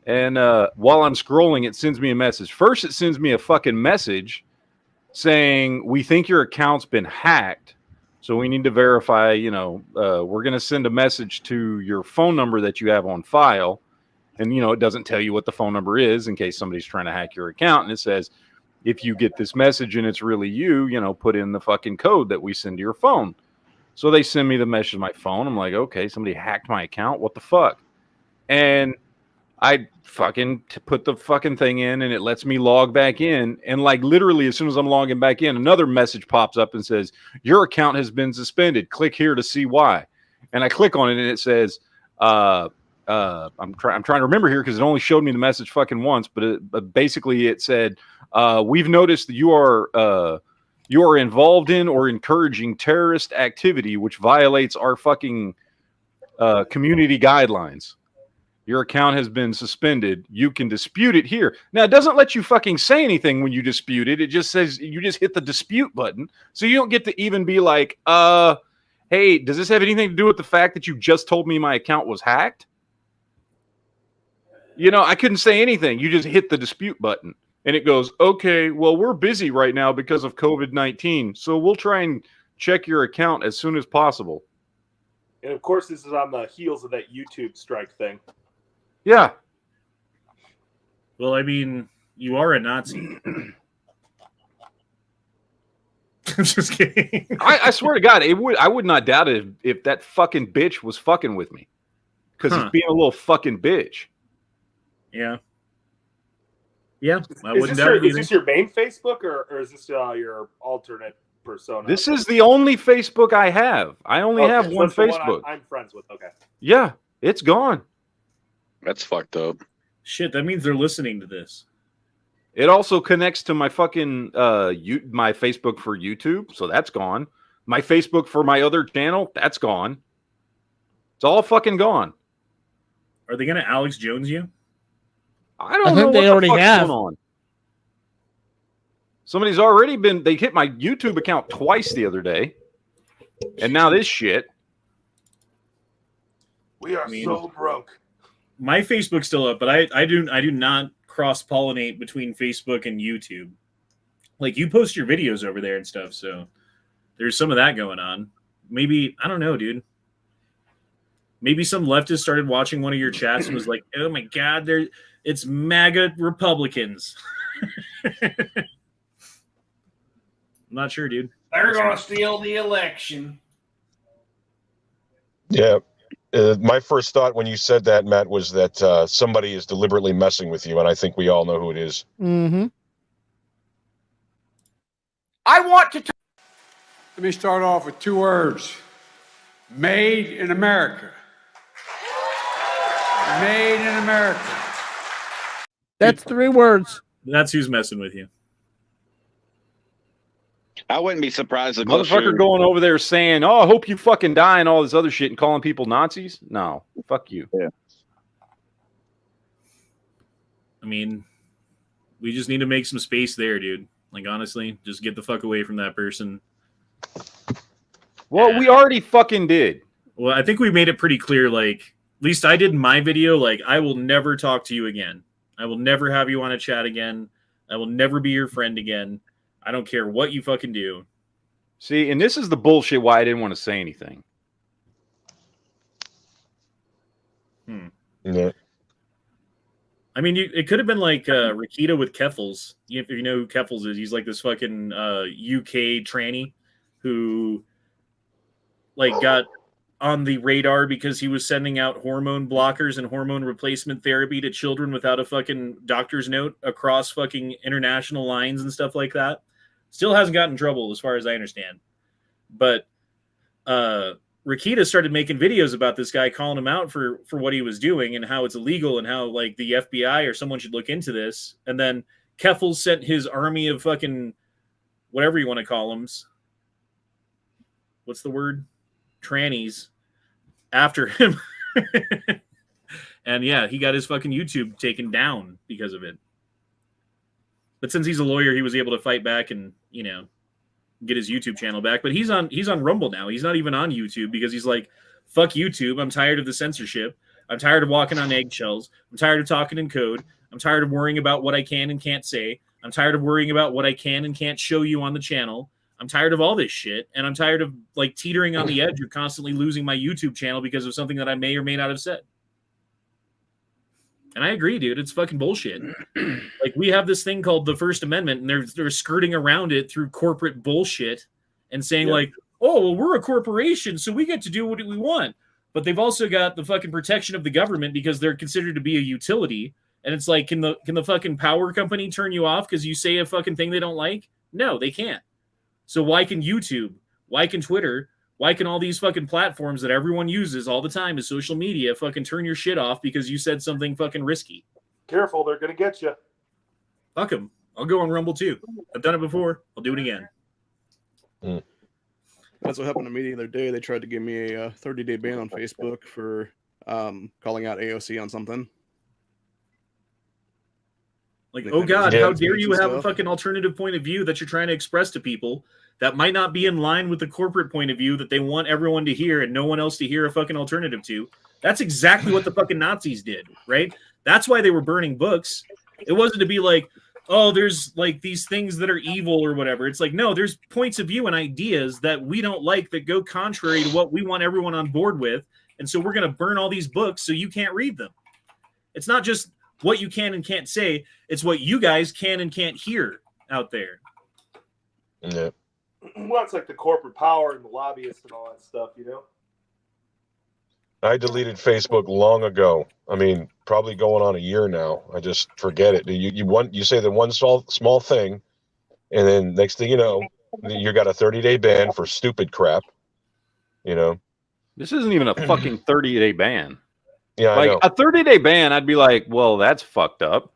And while I'm scrolling, it sends me a message. First, it sends me a fucking message saying, we think your account's been hacked, so we need to verify, we're going to send a message to your phone number that you have on file. And, it doesn't tell you what the phone number is in case somebody's trying to hack your account. And it says, if you get this message and it's really you, put in the fucking code that we send to your phone. So they send me the message to my phone. I'm like, okay, somebody hacked my account. What the fuck? And I fucking put the fucking thing in, and it lets me log back in. And like literally as soon as I'm logging back in, another message pops up and says, your account has been suspended. Click here to see why. And I click on it, and it says, I'm trying to remember here because it only showed me the message fucking once, but basically it said, we've noticed that you are involved in or encouraging terrorist activity, which violates our fucking community guidelines. Your account has been suspended. You can dispute it here. Now, it doesn't let you fucking say anything when you dispute it. It just says you just hit the dispute button. So you don't get to even be like, hey, does this have anything to do with the fact that you just told me my account was hacked? I couldn't say anything. You just hit the dispute button. And it goes, okay, well, we're busy right now because of COVID-19. So we'll try and check your account as soon as possible. And of course, this is on the heels of that YouTube strike thing. Yeah. Well, I mean, you are a Nazi. I'm just kidding. I swear to God, I would not doubt it if that fucking bitch was fucking with me. Because he's being a little fucking bitch. Yeah. Yeah, Is this your main Facebook or is this your alternate persona? This is the only Facebook I have. I only have one Facebook. I'm friends with. Okay. Yeah, it's gone. That's fucked up. Shit, that means they're listening to this. It also connects to my fucking my Facebook for YouTube, so that's gone. My Facebook for my other channel, that's gone. It's all fucking gone. Are they gonna Alex Jones you? I don't I know think what they the already fuck's have. going on. Somebody's already been. They hit my YouTube account twice the other day, and now this shit. We are so broke. My Facebook's still up, but I do not cross pollinate between Facebook and YouTube. Like you post your videos over there and stuff, so there's some of that going on. Maybe I don't know, dude. Maybe some leftist started watching one of your chats and was like, "Oh my god, it's MAGA Republicans." I'm not sure, dude. They're gonna steal the election. Yeah. My first thought when you said that, Matt, was that somebody is deliberately messing with you, and I think we all know who it is. Mm-hmm. I want to. Let me start off with 2 words: made in America. Made in America. That's 3 words. That's who's messing with you. I wouldn't be surprised if Motherfucker going over there saying, "Oh, I hope you fucking die," and all this other shit, and calling people Nazis. No, fuck you. Yeah. I mean, we just need to make some space there, dude. Like honestly, just get the fuck away from that person. Well, we already fucking did. Well, I think we made it pretty clear. Like, at least I did in my video. Like, I will never talk to you again. I will never have you on a chat again. I will never be your friend again. I don't care what you fucking do. See, and this is the bullshit why I didn't want to say anything. Yeah. I mean, it could have been like Rakita with Keffels. If you know who Keffels is, he's like this fucking UK tranny who like got on the radar because he was sending out hormone blockers and hormone replacement therapy to children without a fucking doctor's note across fucking international lines and stuff like that. Still hasn't gotten in trouble as far as I understand. But Rakita started making videos about this guy, calling him out for what he was doing and how it's illegal and how like the FBI or someone should look into this. And then Keffels sent his army of fucking whatever you want to call them. What's the word? Trannies after him. And yeah, he got his fucking YouTube taken down because of it. But since he's a lawyer, he was able to fight back and, you know, get his YouTube channel back. But he's on Rumble now. He's not even on YouTube because he's like, fuck YouTube. I'm tired of the censorship. I'm tired of walking on eggshells. I'm tired of talking in code. I'm tired of worrying about what I can and can't say. I'm tired of worrying about what I can and can't show you on the channel. I'm tired of all this shit. And I'm tired of like teetering on the edge of constantly losing my YouTube channel because of something that I may or may not have said. And I agree, dude. It's fucking bullshit. Like, we have this thing called the First Amendment, and they're skirting around it through corporate bullshit and saying, like, oh, well, we're a corporation, so we get to do what we want. But they've also got the fucking protection of the government because they're considered to be a utility. And it's like, can the fucking power company turn you off because you say a fucking thing they don't like? No, they can't. So why can YouTube? Why can Twitter? Why can all these fucking platforms that everyone uses all the time as social media fucking turn your shit off because you said something fucking risky? Careful, they're gonna get you. Fuck them. I'll go on Rumble too. I've done it before. I'll do it again. That's what happened to me the other day. They tried to give me a 30-day ban on Facebook for calling out AOC on something. Like, oh God, how dare you have a fucking alternative point of view that you're trying to express to people that might not be in line with the corporate point of view that they want everyone to hear and no one else to hear a fucking alternative to. That's exactly what the fucking Nazis did, right? That's why they were burning books. It wasn't to be like, oh, there's like these things that are evil or whatever. It's like, no, there's points of view and ideas that we don't like that go contrary to what we want everyone on board with. And so we're going to burn all these books so you can't read them. It's not just what you can and can't say. It's what you guys can and can't hear out there. Yeah. Well, it's like the corporate power and the lobbyists and all that stuff, you know? I deleted Facebook long ago. I mean, probably going on a year now. I just forget it. You say the one small thing, and then next thing you know, you got a 30-day ban for stupid crap. You know, this isn't even a fucking 30-day ban. Yeah, like I know. a 30-day ban, I'd be like, well, that's fucked up.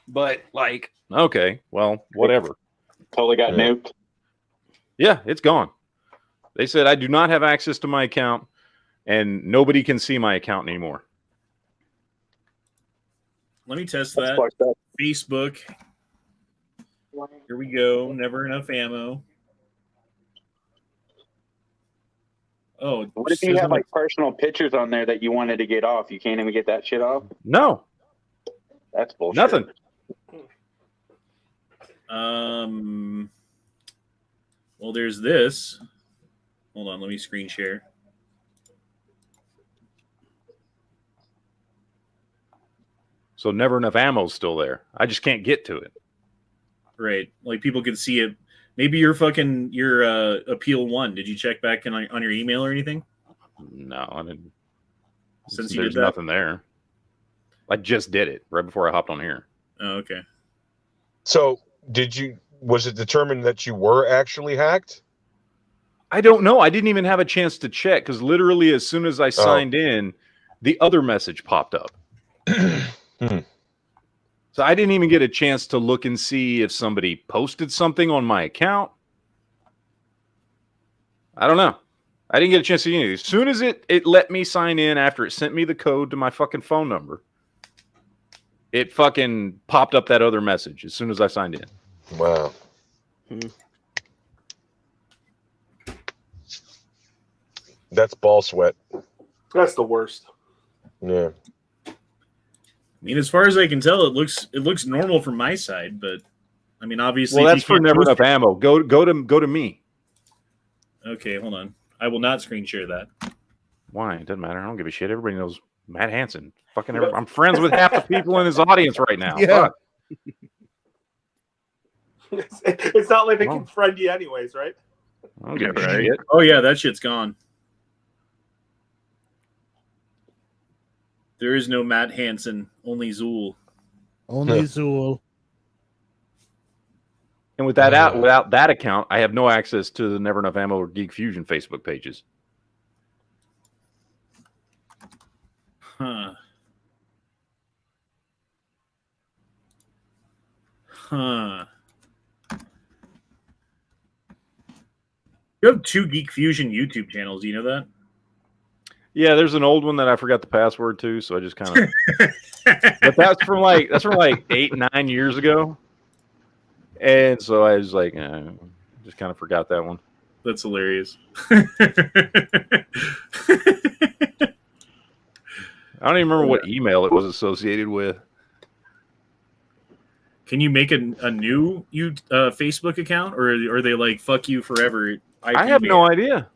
But like, okay, well, whatever. Totally got nuked. Yeah, it's gone. They said I do not have access to my account, and nobody can see my account anymore. Let me test That's that. fucked up. Facebook. Here we go. Never enough ammo. Oh, What if you have like personal pictures on there that you wanted to get off? You can't even get that shit off? No. That's bullshit. Nothing. Well, there's this. Hold on, let me screen share. So never enough ammo's still there. I just can't get to it. Right, like people can see it. Maybe your appeal won. Did you check back on your email or anything? No, I didn't. Since you there's did that? nothing there. I just did it right before I hopped on here. Oh, okay. So was it determined that you were actually hacked? I don't know. I didn't even have a chance to check because literally as soon as I signed in, the other message popped up. So I didn't even get a chance to look and see if somebody posted something on my account. I don't know. I didn't get a chance to see anything. As soon as it let me sign in after it sent me the code to my fucking phone number, it fucking popped up that other message as soon as I signed in. Wow. That's ball sweat. That's the worst. Yeah. I mean, as far as I can tell, it looks normal from my side, but I mean, obviously, well, that's for never enough ammo. Go to me. Okay, hold on. I will not screen share that. Why? It doesn't matter. I don't give a shit. Everybody knows Matt Hansen. Fucking I'm friends with half the people in his audience right now. Yeah. Fuck. It's not like they can friend you anyways, right? I don't give a shit. Oh yeah, that shit's gone. There is no Matt Hansen, only Zool. Only Zool. And with that without that account, I have no access to the Never Enough Ammo or Geek Fusion Facebook pages. Huh. You have 2 Geek Fusion YouTube channels. Do you know that? Yeah, there's an old one that I forgot the password to, so I just kind of. But that's from like 8-9 years ago, and so I was like, just kind of forgot that one. That's hilarious. I don't even remember what email it was associated with. Can you make a new Facebook account, or are they like fuck you forever? I have no idea.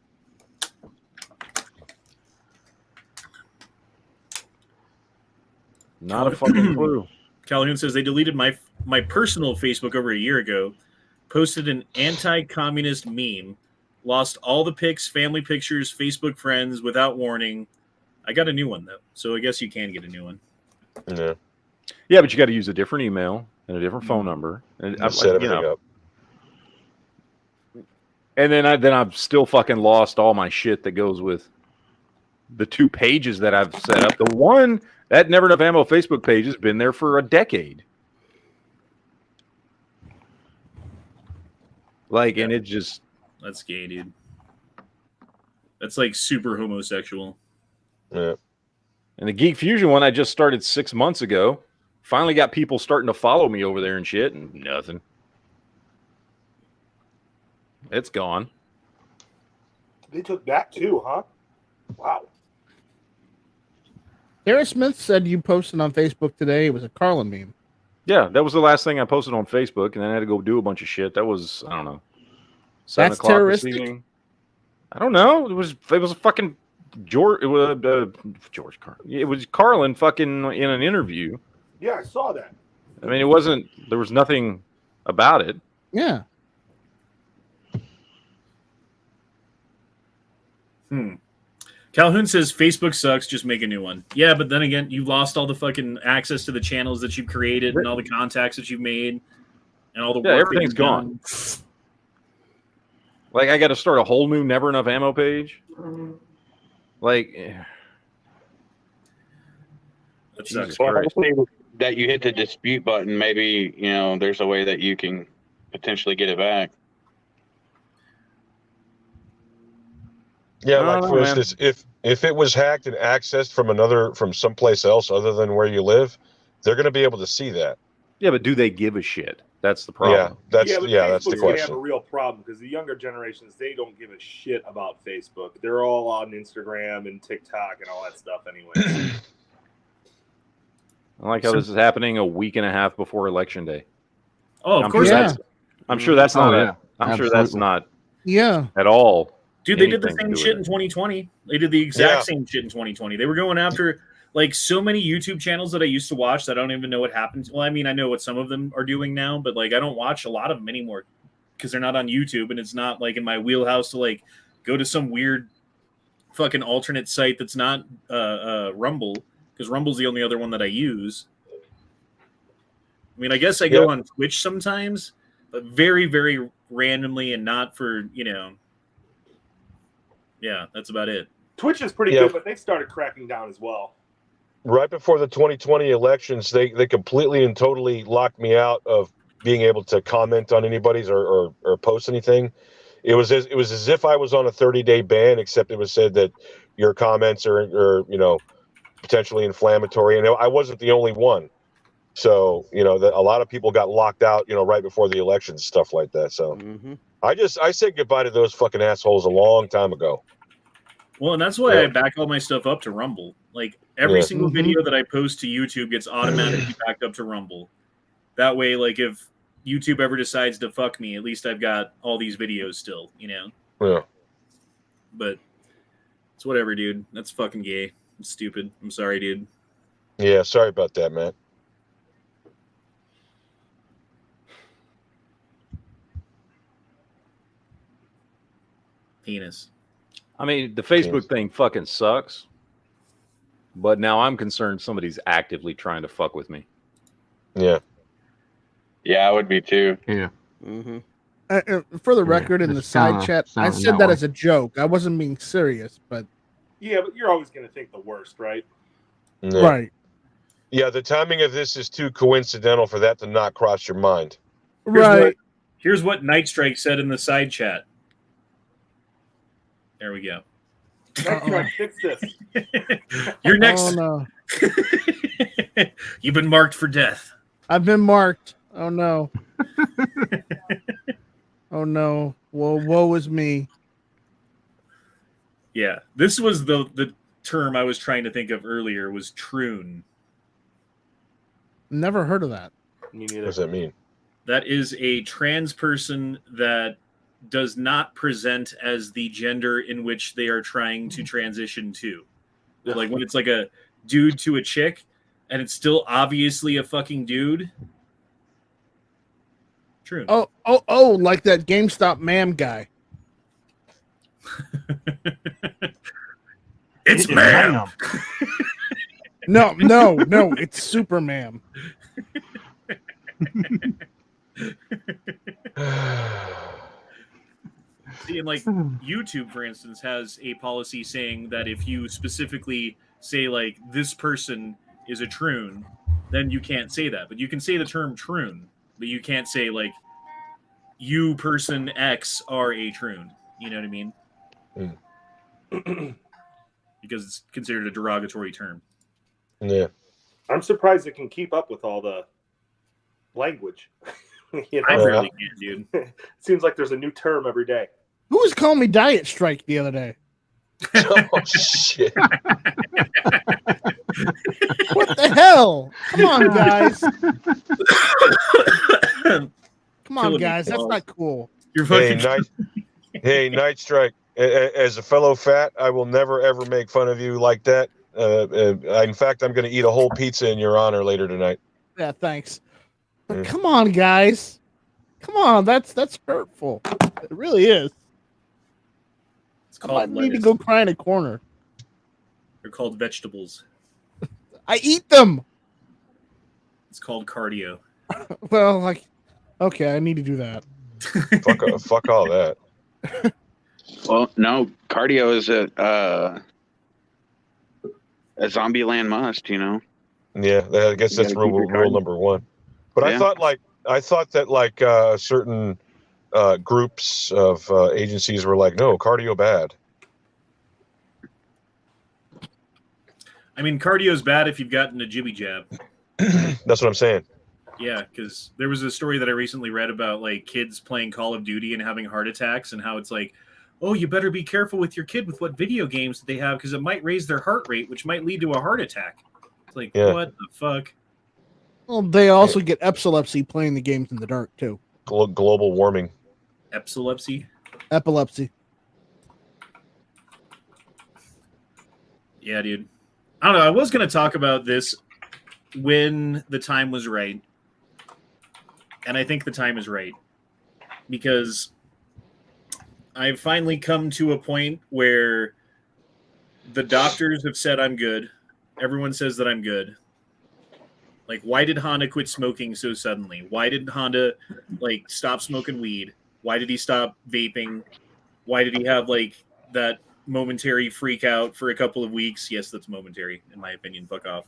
Not a fucking clue. Calhoun says they deleted my personal Facebook over a year ago, posted an anti-communist meme, lost all the pics, family pictures, Facebook friends without warning. I got a new one though, so I guess you can get a new one. Yeah. Yeah, but you got to use a different email and a different phone number, and Set everything up. And then I've still fucking lost all my shit that goes with the 2 pages that I've set up. The one that Never Enough Ammo Facebook page has been there for a decade. Like, and it just That's gay, dude. That's like super homosexual. Yeah. And the Geek Fusion one I just started 6 months ago. Finally got people starting to follow me over there and shit, and nothing. It's gone. They took that too, huh? Wow. Harris Smith said you posted on Facebook today. It was a Carlin meme. Yeah, that was the last thing I posted on Facebook, and then I had to go do a bunch of shit. That was, I don't know, 7 That's o'clock this terroristic? evening. I don't know. It was a fucking George. It was George Carlin. It was Carlin fucking in an interview. Yeah, I saw that. I mean, it wasn't. There was nothing about it. Yeah. Calhoun says Facebook sucks. Just make a new one. Yeah, but then again, you lost all the fucking access to the channels that you've created and all the contacts that you've made and all the work. Everything's gone. Like, I got to start a whole new Never Enough Ammo page. Like, that sucks. Well, hopefully that you hit the dispute button. Maybe there's a way that you can potentially get it back. Yeah, like for instance, if it was hacked and accessed from someplace else other than where you live, They're going to be able to see that. Yeah, but do they give a shit? That's the problem. But that's the Facebook's gonna have question. a real problem because the younger generations, they don't give a shit about Facebook. They're all on Instagram and TikTok and all that stuff anyway. I like how this is happening a week and a half before Election Day. Oh, of course. I'm sure that's not. yeah. I'm sure that's not Yeah. at all. Dude, they did the anything same to do shit with in 2020. They did the exact same shit in 2020. They were going after like so many YouTube channels that I used to watch that I don't even know what happened. Well, I mean, I know what some of them are doing now, but like I don't watch a lot of them anymore because they're not on YouTube, and it's not like in my wheelhouse to like go to some weird fucking alternate site that's not Rumble, because Rumble's the only other one that I use. I mean, I guess I go on Twitch sometimes, but very, very randomly and not for, yeah, that's about it. Twitch is pretty good, but they started cracking down as well. Right before the 2020 elections, they completely and totally locked me out of being able to comment on anybody's or post anything. It was as if I was on a 30-day ban, except it was said that your comments are potentially inflammatory, and I wasn't the only one. So a lot of people got locked out, right before the elections, stuff like that. So I said goodbye to those fucking assholes a long time ago. Well, and that's why I back all my stuff up to Rumble. Like every single video that I post to YouTube gets automatically backed up to Rumble. That way, like if YouTube ever decides to fuck me, at least I've got all these videos still, Yeah. But it's whatever, dude. That's fucking gay. It's stupid. I'm sorry, dude. Yeah, sorry about that, man. Penis. I mean, the Facebook thing fucking sucks. But now I'm concerned somebody's actively trying to fuck with me. Yeah. Yeah, I would be too. Yeah. For the record, in the side chat, I said that as a joke. I wasn't being serious, but yeah, but you're always going to think the worst, right? Yeah. Right. Yeah, the timing of this is too coincidental for that to not cross your mind. Here's what Night Strike said in the side chat. There we go. Night Strike, fix this. You're next. Oh, no. You've been marked for death. I've been marked. Oh, no. Oh, no. Woe is me. Yeah, this was the term I was trying to think of earlier, was troon. Never heard of that. Me neither. What does that mean? That is a trans person that does not present as the gender in which they are trying to transition to. Like when it's like a dude to a chick and it's still obviously a fucking dude. True. Oh, like that GameStop ma'am guy. It's ma'am. No, it's Super ma'am. See, and like YouTube, for instance, has a policy saying that if you specifically say like this person is a troon, then you can't say that. But you can say the term troon, but you can't say like you person X are a troon. You know what I mean? Because it's considered a derogatory term. Yeah. I'm surprised it can keep up with all the language. I really can't, dude. It seems like there's a new term every day. Who was calling me Diet Strike the other day? Oh, shit. What the hell? Come on, guys. Come on, guys. That's not cool. You're fucking Night Strike. As a fellow fat, I will never ever make fun of you like that. In fact, I'm going to eat a whole pizza in your honor later tonight. Yeah, thanks. But come on, guys. Come on, that's hurtful. It really is. It's called I need to go cry in a corner. They're called vegetables. I eat them. It's called cardio. Well, like, okay, I need to do that. Fuck all that. Well, no, cardio is a Zombieland must, Yeah, I guess that's rule number one. But Yeah. I thought that like certain groups of agencies were like, no, cardio bad. I mean, cardio is bad if you've gotten a jibby jab. That's what I'm saying. Yeah, because there was a story that I recently read about like kids playing Call of Duty and having heart attacks, and how it's like, oh, you better be careful with your kid with what video games they have, because it might raise their heart rate, which might lead to a heart attack. It's like, what the fuck? Well, they also get epilepsy playing the games in the dark too. Global warming. Epilepsy. Yeah, dude. I don't know. I was going to talk about this when the time was right. And I think the time is right. Because I've finally come to a point where the doctors have said I'm good. Everyone says that I'm good. Like, why did Honda quit smoking so suddenly? Why did Honda, like, stop smoking weed? Why did he stop vaping? Why did he have, like, that momentary freak out for a couple of weeks? Yes, that's momentary, in my opinion. Fuck off.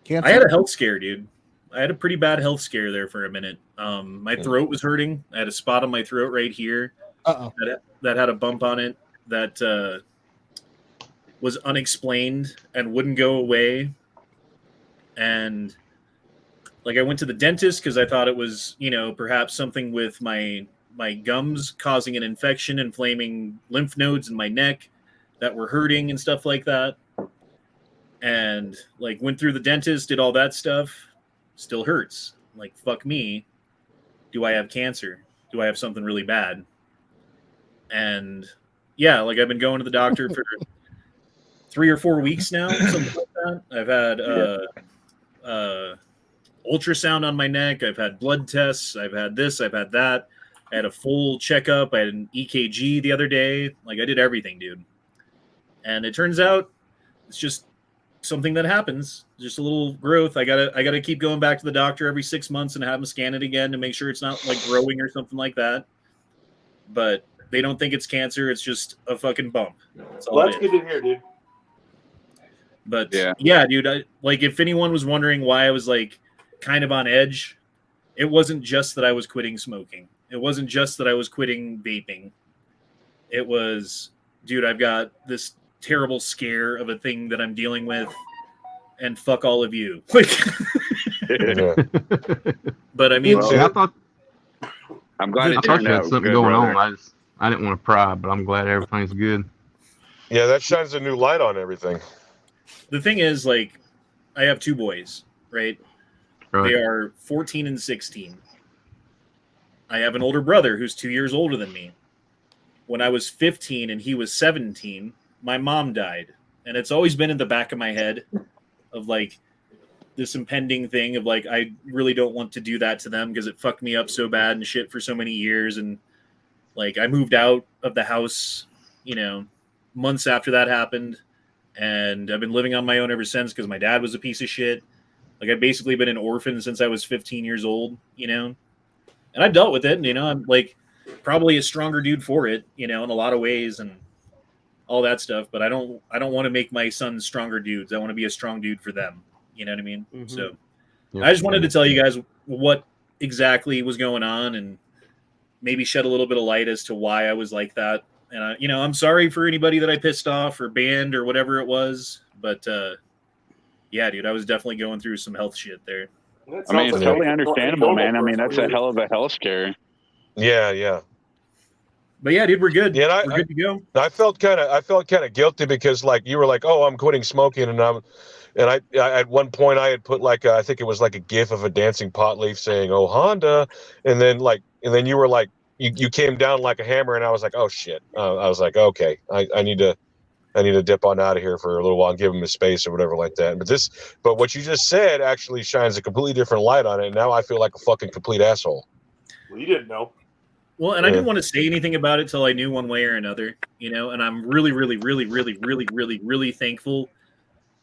I had a health scare, dude. I had a pretty bad health scare there for a minute. My throat was hurting. I had a spot on my throat right here that had a bump on it that was unexplained and wouldn't go away. And like I went to the dentist because I thought it was, you know, perhaps something with my gums causing an infection, inflaming lymph nodes in my neck that were hurting and stuff like that. And like went through the dentist, did all that stuff, still hurts. Like, fuck me. Do I have cancer? Do I have something really bad? And yeah, like I've been going to the doctor for 3 or 4 weeks now, something like that. I've had ultrasound on my neck. I've had blood tests. I've had this. I've had that. I had a full checkup. I had an EKG the other day. Like, I did everything, dude. And it turns out it's just something that happens. Just a little growth. I gotta keep going back to the doctor every 6 months and have them scan it again to make sure it's not like growing or something like that. But they don't think it's cancer. It's just a fucking bump. That's all. Well, that's good to hear, dude. But yeah, dude, like if anyone was wondering why I was like kind of on edge, it wasn't just that I was quitting smoking. It wasn't just that I was quitting vaping. It was, dude, I've got this terrible scare of a thing that I'm dealing with, and fuck all of you. Like, but I mean, I thought I'm glad it I thought turned you had out something good, going brother. on. I didn't want to pry, but I'm glad everything's good. Yeah, that shines a new light on everything. the thing is, like, I have 2 boys, right? They are 14 and 16. I have an older brother who's 2 years older than me. When I was 15 and he was 17, my mom died. And it's always been in the back of my head of like this impending thing of like, I really don't want to do that to them because it fucked me up so bad and shit for so many years. And like, I moved out of the house, you know, months after that happened. And I've been living on my own ever since because my dad was a piece of shit. Like, I've basically been an orphan since I was 15 years old, you know? And I've dealt with it, and, you know, I'm like probably a stronger dude for it, you know, in a lot of ways and all that stuff. But I don't want to make my sons stronger dudes. I want to be a strong dude for them. You know what I mean? Mm-hmm. So I just wanted to tell you guys what exactly was going on and maybe shed a little bit of light as to why I was like that. And, you know, I'm sorry for anybody that I pissed off or banned or whatever it was. But, yeah, dude, I was definitely going through some health shit there. I mean, it's totally understandable, man. I mean, that's a hell of a health scare. Yeah. But yeah, dude, we're good. Yeah, we're good to go. I felt kind of guilty because like you were like, oh, I'm quitting smoking, and I at one point I had put like I think it was like a GIF of a dancing pot leaf saying, "Oh, Honda," and then you were like, you came down like a hammer, and I was like, oh shit. I was like, okay, I need to dip on out of here for a little while and give him his space or whatever like that. But what you just said actually shines a completely different light on it. And now I feel like a fucking complete asshole. Well, you didn't know. Well, and I didn't want to say anything about it till I knew one way or another, you know, and I'm really, really, really, really, really, really, really thankful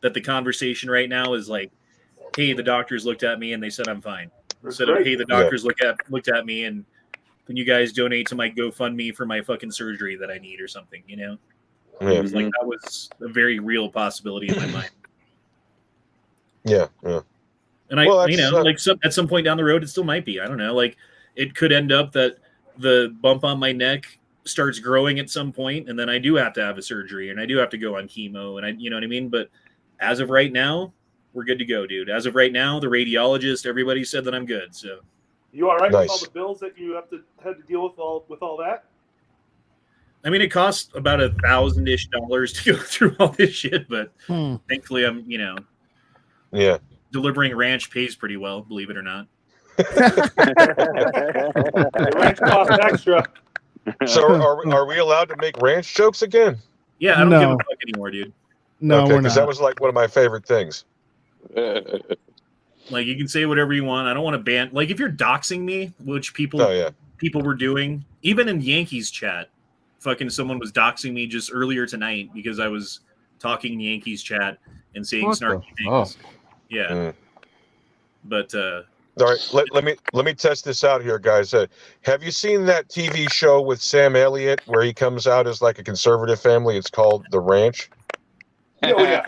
that the conversation right now is like, hey, the doctors looked at me and they said I'm fine. Instead of, hey, the doctors looked at me and can you guys donate to my GoFundMe for my fucking surgery that I need or something, you know? Yeah. It was like that was a very real possibility in my mind. Yeah. And I, you know, like at some point down the road, it still might be. I don't know. Like it could end up that the bump on my neck starts growing at some point, and then I do have to have a surgery, and I do have to go on chemo, and you know what I mean. But as of right now, we're good to go, dude. As of right now, the radiologist, everybody said that I'm good. So You all right Nice. with all the bills that you had to deal with all that? I mean, it costs about $1,000-ish to go through all this shit, but thankfully, I'm Yeah. delivering ranch pays pretty well, believe it or not. The ranch costs extra. So are we allowed to make ranch jokes again? Yeah, I don't give a No. fuck anymore, dude. No, Okay, we're because not. that was like one of my favorite things. Like, you can say whatever you want. I don't want to ban. Like, if you're doxing me, which people were doing, even in Yankees chat, fucking someone was doxing me just earlier tonight because I was talking in Yankees chat and saying What snarky the things. fuck? Yeah. But All right, let me test this out here, guys. Have you seen that TV show with Sam Elliott where he comes out as like a conservative family? It's called The Ranch. Oh, yeah.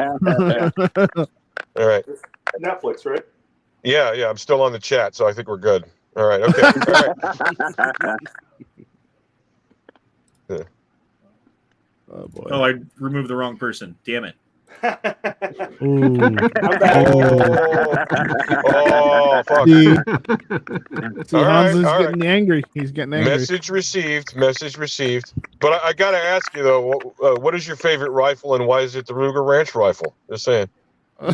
All right. Netflix, right? Yeah, I'm still on the chat, so I think we're good. All right, okay. All right. Yeah. Oh boy. oh, I removed the wrong person. Damn it. Ooh. Oh, fuck. See, All right, Hans is all getting angry. He's getting angry. Message received. Message received. But I got to ask you though, what is your favorite rifle, and why is it the Ruger Ranch rifle? Just saying. I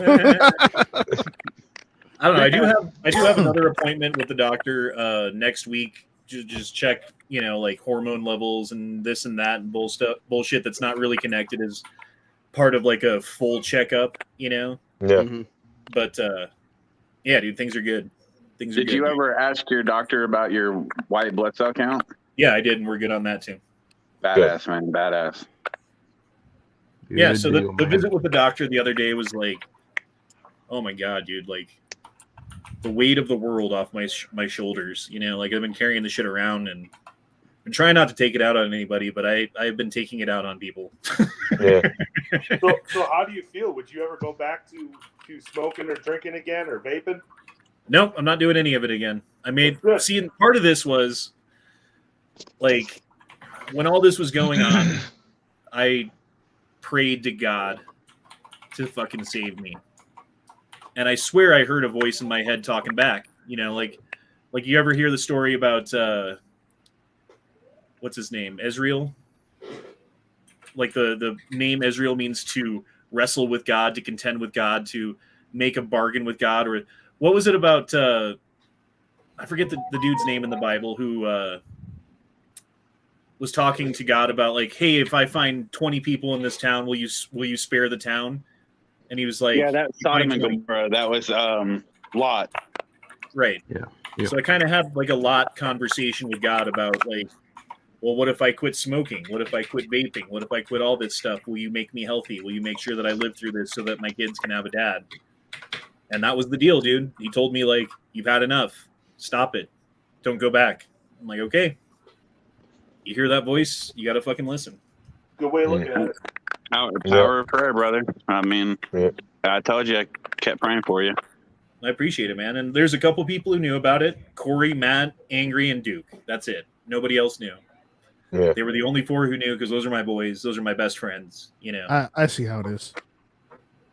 don't know. I do have another appointment with the doctor next week. Just check, like hormone levels and this and that and bullshit that's not really connected as part of like a full checkup, Yeah. But yeah, dude, things are good. Things are Did good. you ever ask your doctor about your white blood cell count? Yeah, I did, and we're good on that too. Badass, man. Badass. Yeah, so the visit with the doctor the other day was like, oh my god, dude, like the weight of the world off my shoulders. Like I've been carrying the shit around and I'm trying not to take it out on anybody, but I've been taking it out on people. Yeah. So how do you feel? Would you ever go back to smoking or drinking again or vaping? Nope, I'm not doing any of it again. See, part of this was like when all this was going on, I prayed to God to fucking save me. And I swear I heard a voice in my head talking back. Like you ever hear the story about what's his name? Ezreal? Like the name Ezreal means to wrestle with God, to contend with God, to make a bargain with God, or what was it about I forget the dude's name in the Bible who was talking to God about like, hey, if I find 20 people in this town, will you spare the town? And he was like, yeah, that's Sodom and Gomorrah. That was Lot. Right. Yeah. So I kind of had like a lot conversation with God about like, well, what if I quit smoking? What if I quit vaping? What if I quit all this stuff? Will you make me healthy? Will you make sure that I live through this so that my kids can have a dad? And that was the deal, dude. He told me like, you've had enough. Stop it. Don't go back. I'm like, okay. You hear that voice? You got to fucking listen. Good way of looking at it. Power of prayer, brother. I mean, I told you I kept praying for you. I appreciate it, man. And there's a couple people who knew about it. Corey, Matt, Angry, and Duke. That's it. Nobody else knew. Yeah. They were the only 4 who knew because those are my boys. Those are my best friends. I see how it is.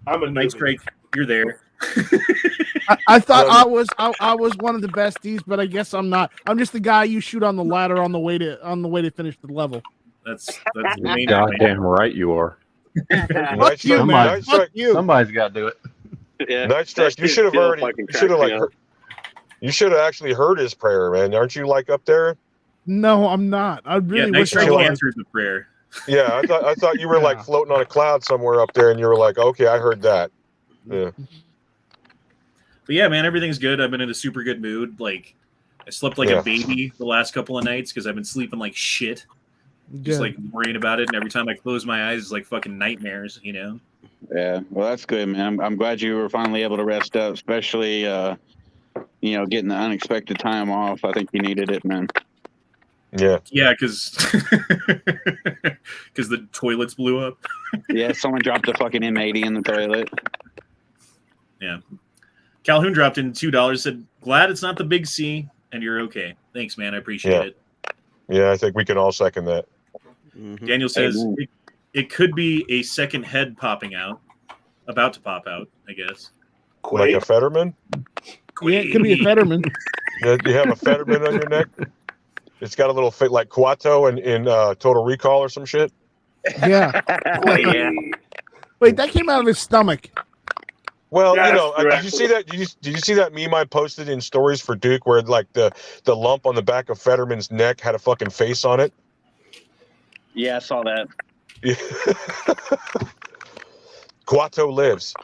I'm a Night Strike. You're there. I thought I was one of the besties, but I guess I'm not. I'm just the guy you shoot on the ladder on the way to finish the level. That's the main Goddamn right you are. Night Strike. Somebody's got to do it. Yeah. Night Strike. You should have already. You should have actually heard his prayer, man. Aren't you like up there? No, I'm not. I really Night wish I Strike was. answers the prayer. Yeah, I thought you were like floating on a cloud somewhere up there, and you were like, okay, I heard that. Yeah. But yeah, man, everything's good. I've been in a super good mood. Like, I slept like a baby the last couple of nights because I've been sleeping like shit. Just like worrying about it, and every time I close my eyes, it's like fucking nightmares, Yeah, well, that's good, man. I'm glad you were finally able to rest up, especially getting the unexpected time off. I think you needed it, man. Yeah, because the toilets blew up. Yeah, someone dropped a fucking M80 in the toilet. Yeah, Calhoun dropped in $2. Said, "Glad it's not the big C, and you're okay. Thanks, man. I appreciate it." Yeah, I think we can all second that. Daniel says it could be a second head popping out, about to pop out, I guess. Like a Fetterman? Yeah, it could be a Fetterman. You have a Fetterman on your neck? It's got a little fit like Quato in Total Recall or some shit? Yeah. Yeah. Wait, that came out of his stomach. Well, Yeah, you know, that's true, did you see that? Did you see that meme I posted in Stories for Duke where like the lump on the back of Fetterman's neck had a fucking face on it? Yeah, I saw that. Yeah. Quato lives.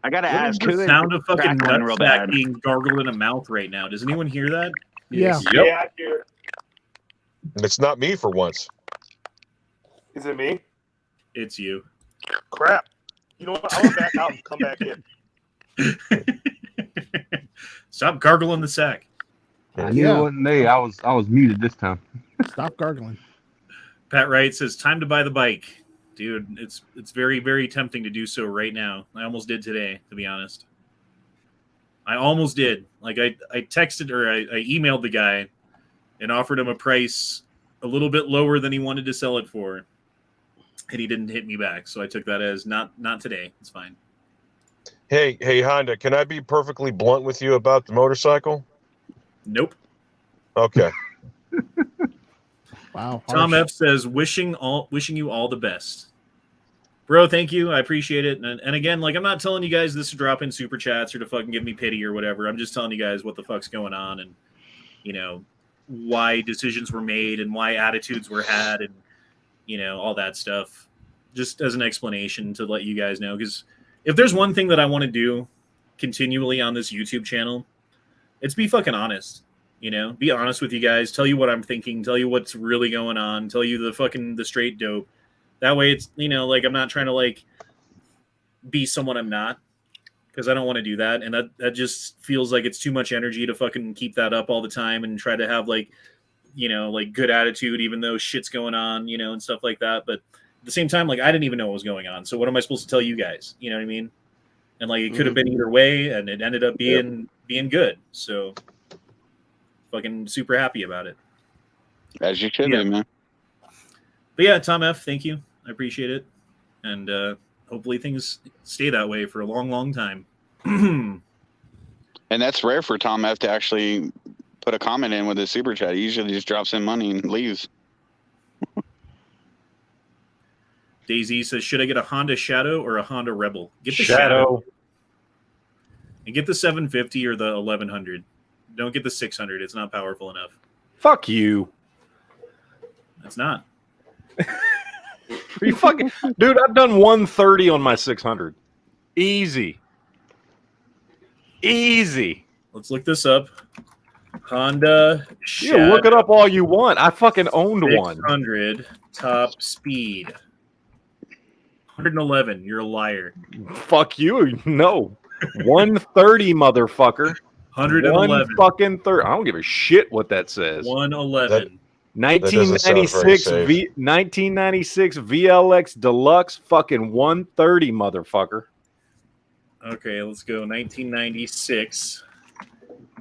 I gotta What is ask the who is sound of fucking crackling real nutsack bad. being gargled in a mouth right now? Does anyone hear that? Yeah. Yep. Yeah, I hear it. It's not me for once. Is it me? It's you. Crap. You know what? I'm gonna back out and come back in. Stop gargling the sack. I knew it wasn't me. I was muted this time. Stop gargling. Pat Wright says, "Time to buy the bike, dude. It's very, very tempting to do so right now. I almost did today, to be honest. I almost did. Like I texted or I emailed the guy and offered him a price a little bit lower than he wanted to sell it for, and he didn't hit me back. So I took that as not today. It's fine. Hey Honda, can I be perfectly blunt with you about the motorcycle? Nope. Okay. Wow. Tom harsh. F says, wishing you all the best. Bro, thank you. I appreciate it. And again, like, I'm not telling you guys this to drop in super chats or to fucking give me pity or whatever. I'm just telling you guys what the fuck's going on and, you know, why decisions were made and why attitudes were had and, you know, all that stuff. Just as an explanation to let you guys know. Because if there's one thing that I want to do continually on this YouTube channel, it's be fucking honest. You know, be honest with you guys. Tell you what I'm thinking. Tell you what's really going on. Tell you the straight dope. That way it's, you know, like I'm not trying to like be someone I'm not because I don't want to do that. And that just feels like it's too much energy to fucking keep that up all the time and try to have like, you know, like good attitude, even though shit's going on, you know, and stuff like that. But at the same time, like I didn't even know what was going on. So what am I supposed to tell you guys? You know what I mean? And like, it could have been either way and it ended up being good. So fucking super happy about it. As you should be, man. But yeah, Tom F, thank you. I appreciate it. And hopefully things stay that way for a long, long time. And that's rare for Tom F to actually put a comment in with his super chat. He usually just drops in money and leaves. Daisy says, should I get a Honda Shadow or a Honda Rebel? Get the Shadow. And get the 750 or the 1100. Don't get the 600. It's not powerful enough. Fuck you. It's not. Are you fucking dude? I've done 130 on my 600. Easy. Let's look this up. Honda Shadow. Yeah, look it up all you want. I fucking owned one. 600 top speed. 111. You're a liar. Fuck you. No. 130, motherfucker. 111. Fucking 30. I don't give a shit what that says. 111. 1996 VLX Deluxe fucking 130, motherfucker. Okay, let's go. 1996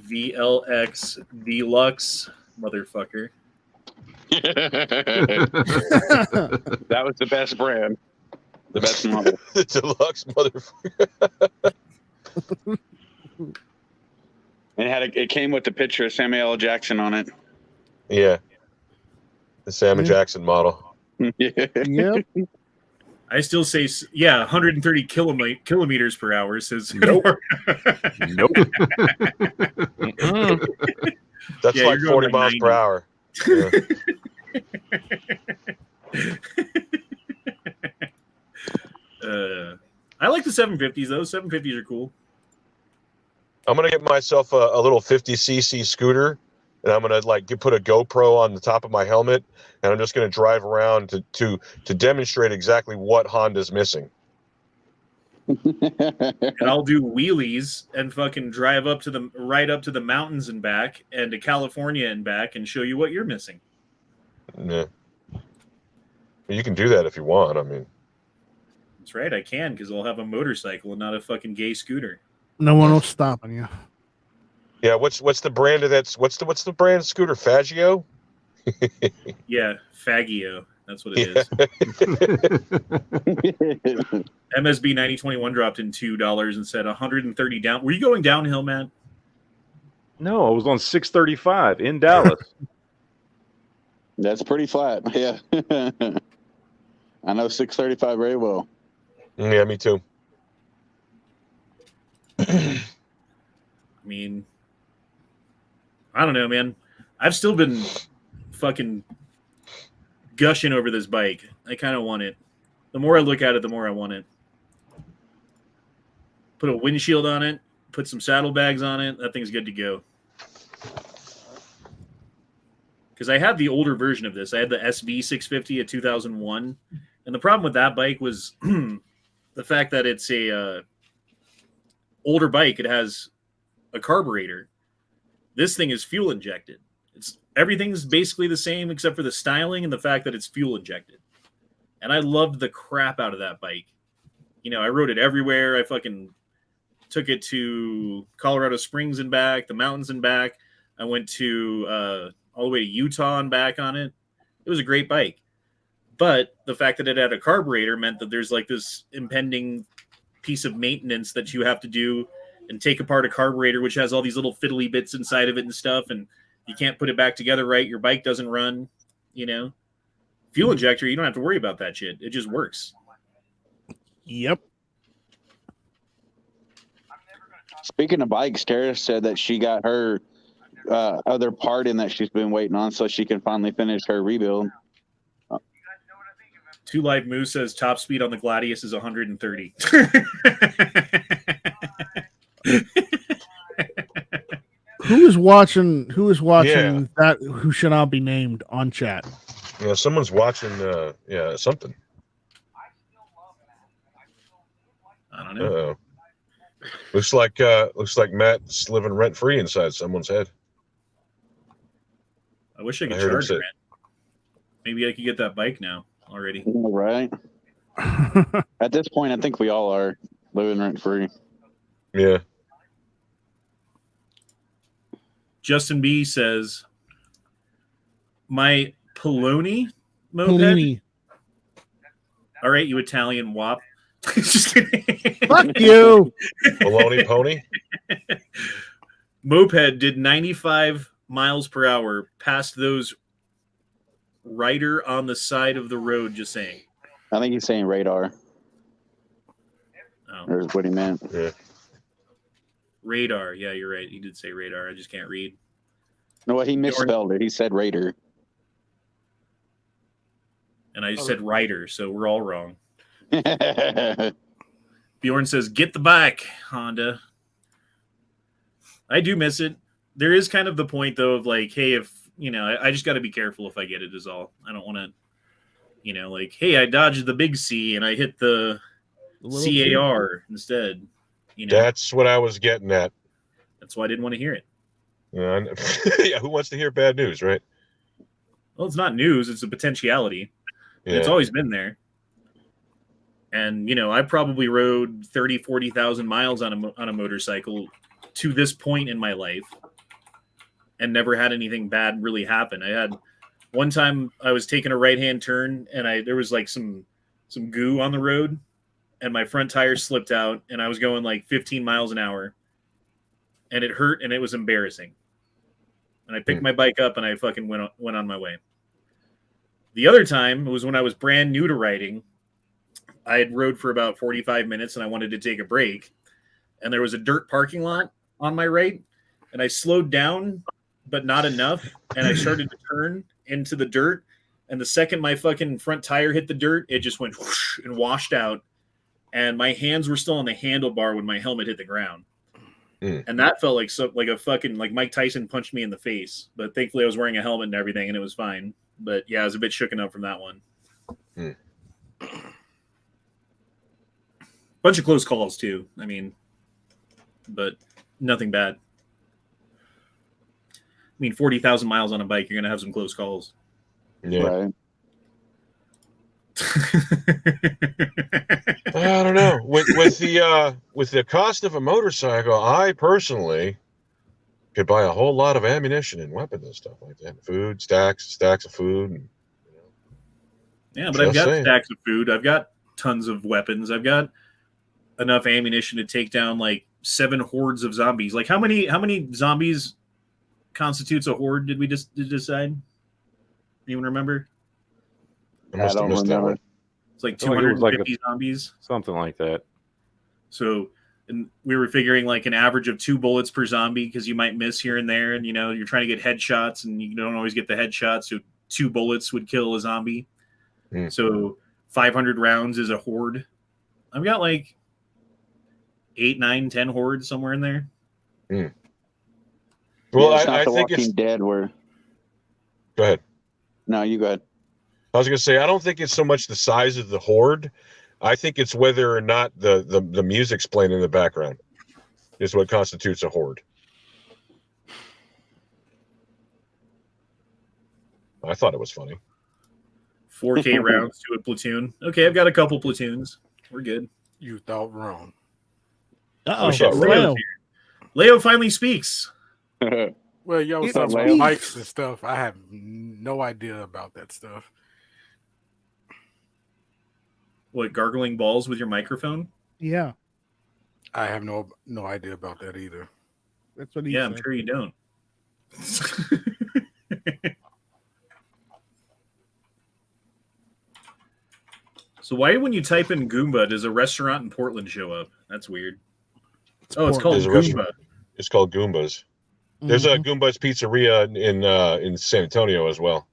VLX Deluxe motherfucker. That was the best brand. The best model. The Deluxe motherfucker. And it came with the picture of Samuel L. Jackson on it. Yeah. The Sam and Jackson model. Yeah. I still say, 130 kilometers per hour says. Nope. Nope. That's like 40 like miles 90. per hour. Yeah. I like the 750s, though. 750s are cool. I'm going to get myself a little 50cc scooter, and I'm going to put a GoPro on the top of my helmet, and I'm just going to drive around to demonstrate exactly what Honda's missing. And I'll do wheelies and fucking drive up to the mountains and back and to California and back and show you what you're missing. Yeah. You can do that if you want. I mean, That's right, I can, because I'll have a motorcycle and not a fucking gay scooter. No one was stopping you. yeah. What's the brand of that? What's the brand of scooter? Faggio? Yeah, Faggio. That's what it is. MSB 9021 dropped in $2 and said 130 down. Were you going downhill, Matt? No, I was on 635 in Dallas. That's pretty flat. Yeah. I know 635 very well. Yeah, me too. I mean, I don't know, man. I've still been fucking gushing over this bike. I kind of want it. The more I look at it, the more I want it. Put a windshield on it, put some saddlebags on it. That thing's good to go. Because I had the older version of this. I had the SV 650 at 2001. And the problem with that bike was the fact that it's a older bike. It has a carburetor. This thing is fuel injected. Everything's basically the same except for the styling and the fact that it's fuel injected. And I loved the crap out of that bike. You know, I rode it everywhere. I fucking took it to Colorado Springs and back, the mountains and back. I went to all the way to Utah and back on it. It was a great bike. But the fact that it had a carburetor meant that there's like this impending piece of maintenance that you have to do and take apart a carburetor, which has all these little fiddly bits inside of it and stuff. And you can't put it back together right. Your bike doesn't run, you know. Fuel injector, you don't have to worry about that shit. It just works. Yep. Speaking of bikes, Tara said that she got her other part in that she's been waiting on so she can finally finish her rebuild. Two Live Moose says top speed on the Gladius is 130. Who is watching Yeah. that who should not be named on chat? Yeah, someone's watching. Something. I don't know. Uh-oh. Looks like Matt's living rent free inside someone's head. I wish I could heard him charge say- rent. Maybe I could get that bike now already. Right. At this point, I think we all are living rent free. Yeah. Justin B says, my Poloni moped. Polini. All right, you Italian wop. Just kidding. Fuck you. Baloney pony. Moped did 95 miles per hour past those rider on the side of the road, just saying. I think he's saying radar. Oh. Or what he meant. Yeah. Radar. Yeah, you're right. He did say radar. I just can't read. No, he misspelled it. He said Raider. And I just said rider, so we're all wrong. Bjorn says, get the bike, Honda. I do miss it. There is kind of the point, though, of like, hey, if, you know, I just got to be careful if I get it is all. I don't want to, you know, like, hey, I dodged the big C and I hit the CAR instead. You know, That's what I was getting at. that's why I didn't want to hear it. Yeah, who wants to hear bad news, right? Well, it's not news. It's a potentiality. Yeah. It's always been there. And, you know, I probably rode 30, 40,000 miles on a motorcycle to this point in my life and never had anything bad really happen. I had one time I was taking a right-hand turn and there was like some goo on the road and my front tire slipped out and I was going like 15 miles an hour and it hurt and it was embarrassing. And I picked my bike up and I fucking went on my way. The other time was when I was brand new to riding. I had rode for about 45 minutes and I wanted to take a break. And there was a dirt parking lot on my right. And I slowed down, but not enough. And I started to turn into the dirt. And the second my fucking front tire hit the dirt, it just went whoosh and washed out. And my hands were still on the handlebar when my helmet hit the ground. And that felt like a fucking, like Mike Tyson punched me in the face. But thankfully I was wearing a helmet and everything and it was fine. But yeah, I was a bit shooken up from that one. Bunch of close calls too. I mean, but nothing bad. I mean, 40,000 miles on a bike, you're going to have some close calls. Yeah. Right. I don't know. With the cost of a motorcycle, I personally could buy a whole lot of ammunition and weapons and stuff like that. Food, stacks of food. And, Yeah, but I've got stacks of food. I've got tons of weapons. I've got enough ammunition to take down like 7 hordes of zombies. Like how many zombies constitutes a horde? Did we just decide? Anyone remember? I don't remember. It's like 250 zombies, something like that. So, and we were figuring like an average of 2 bullets per zombie because you might miss here and there, and you're trying to get headshots, and you don't always get the headshots. So 2 bullets would kill a zombie. So 500 rounds is a horde. I've got like 8, 9, 10 hordes somewhere in there. Well, I think it's Dead. Where? Go ahead. No, you go ahead. I was going to say, I don't think it's so much the size of the horde. I think it's whether or not the music's playing in the background is what constitutes a horde. I thought it was funny. 4K rounds to a platoon. Okay, I've got a couple platoons. We're good. You thought wrong. Oh shit, Leo's here. Leo finally speaks. Well, y'all talking about mics and stuff. I have no idea about that stuff. What, gargling balls with your microphone? Yeah. I have no idea about that either. That's what he said. I'm sure you don't. So why, when you type in Goomba, does a restaurant in Portland show up? That's weird. It's called Goomba. It's called Goombas. There's a Goomba's Pizzeria in San Antonio as well.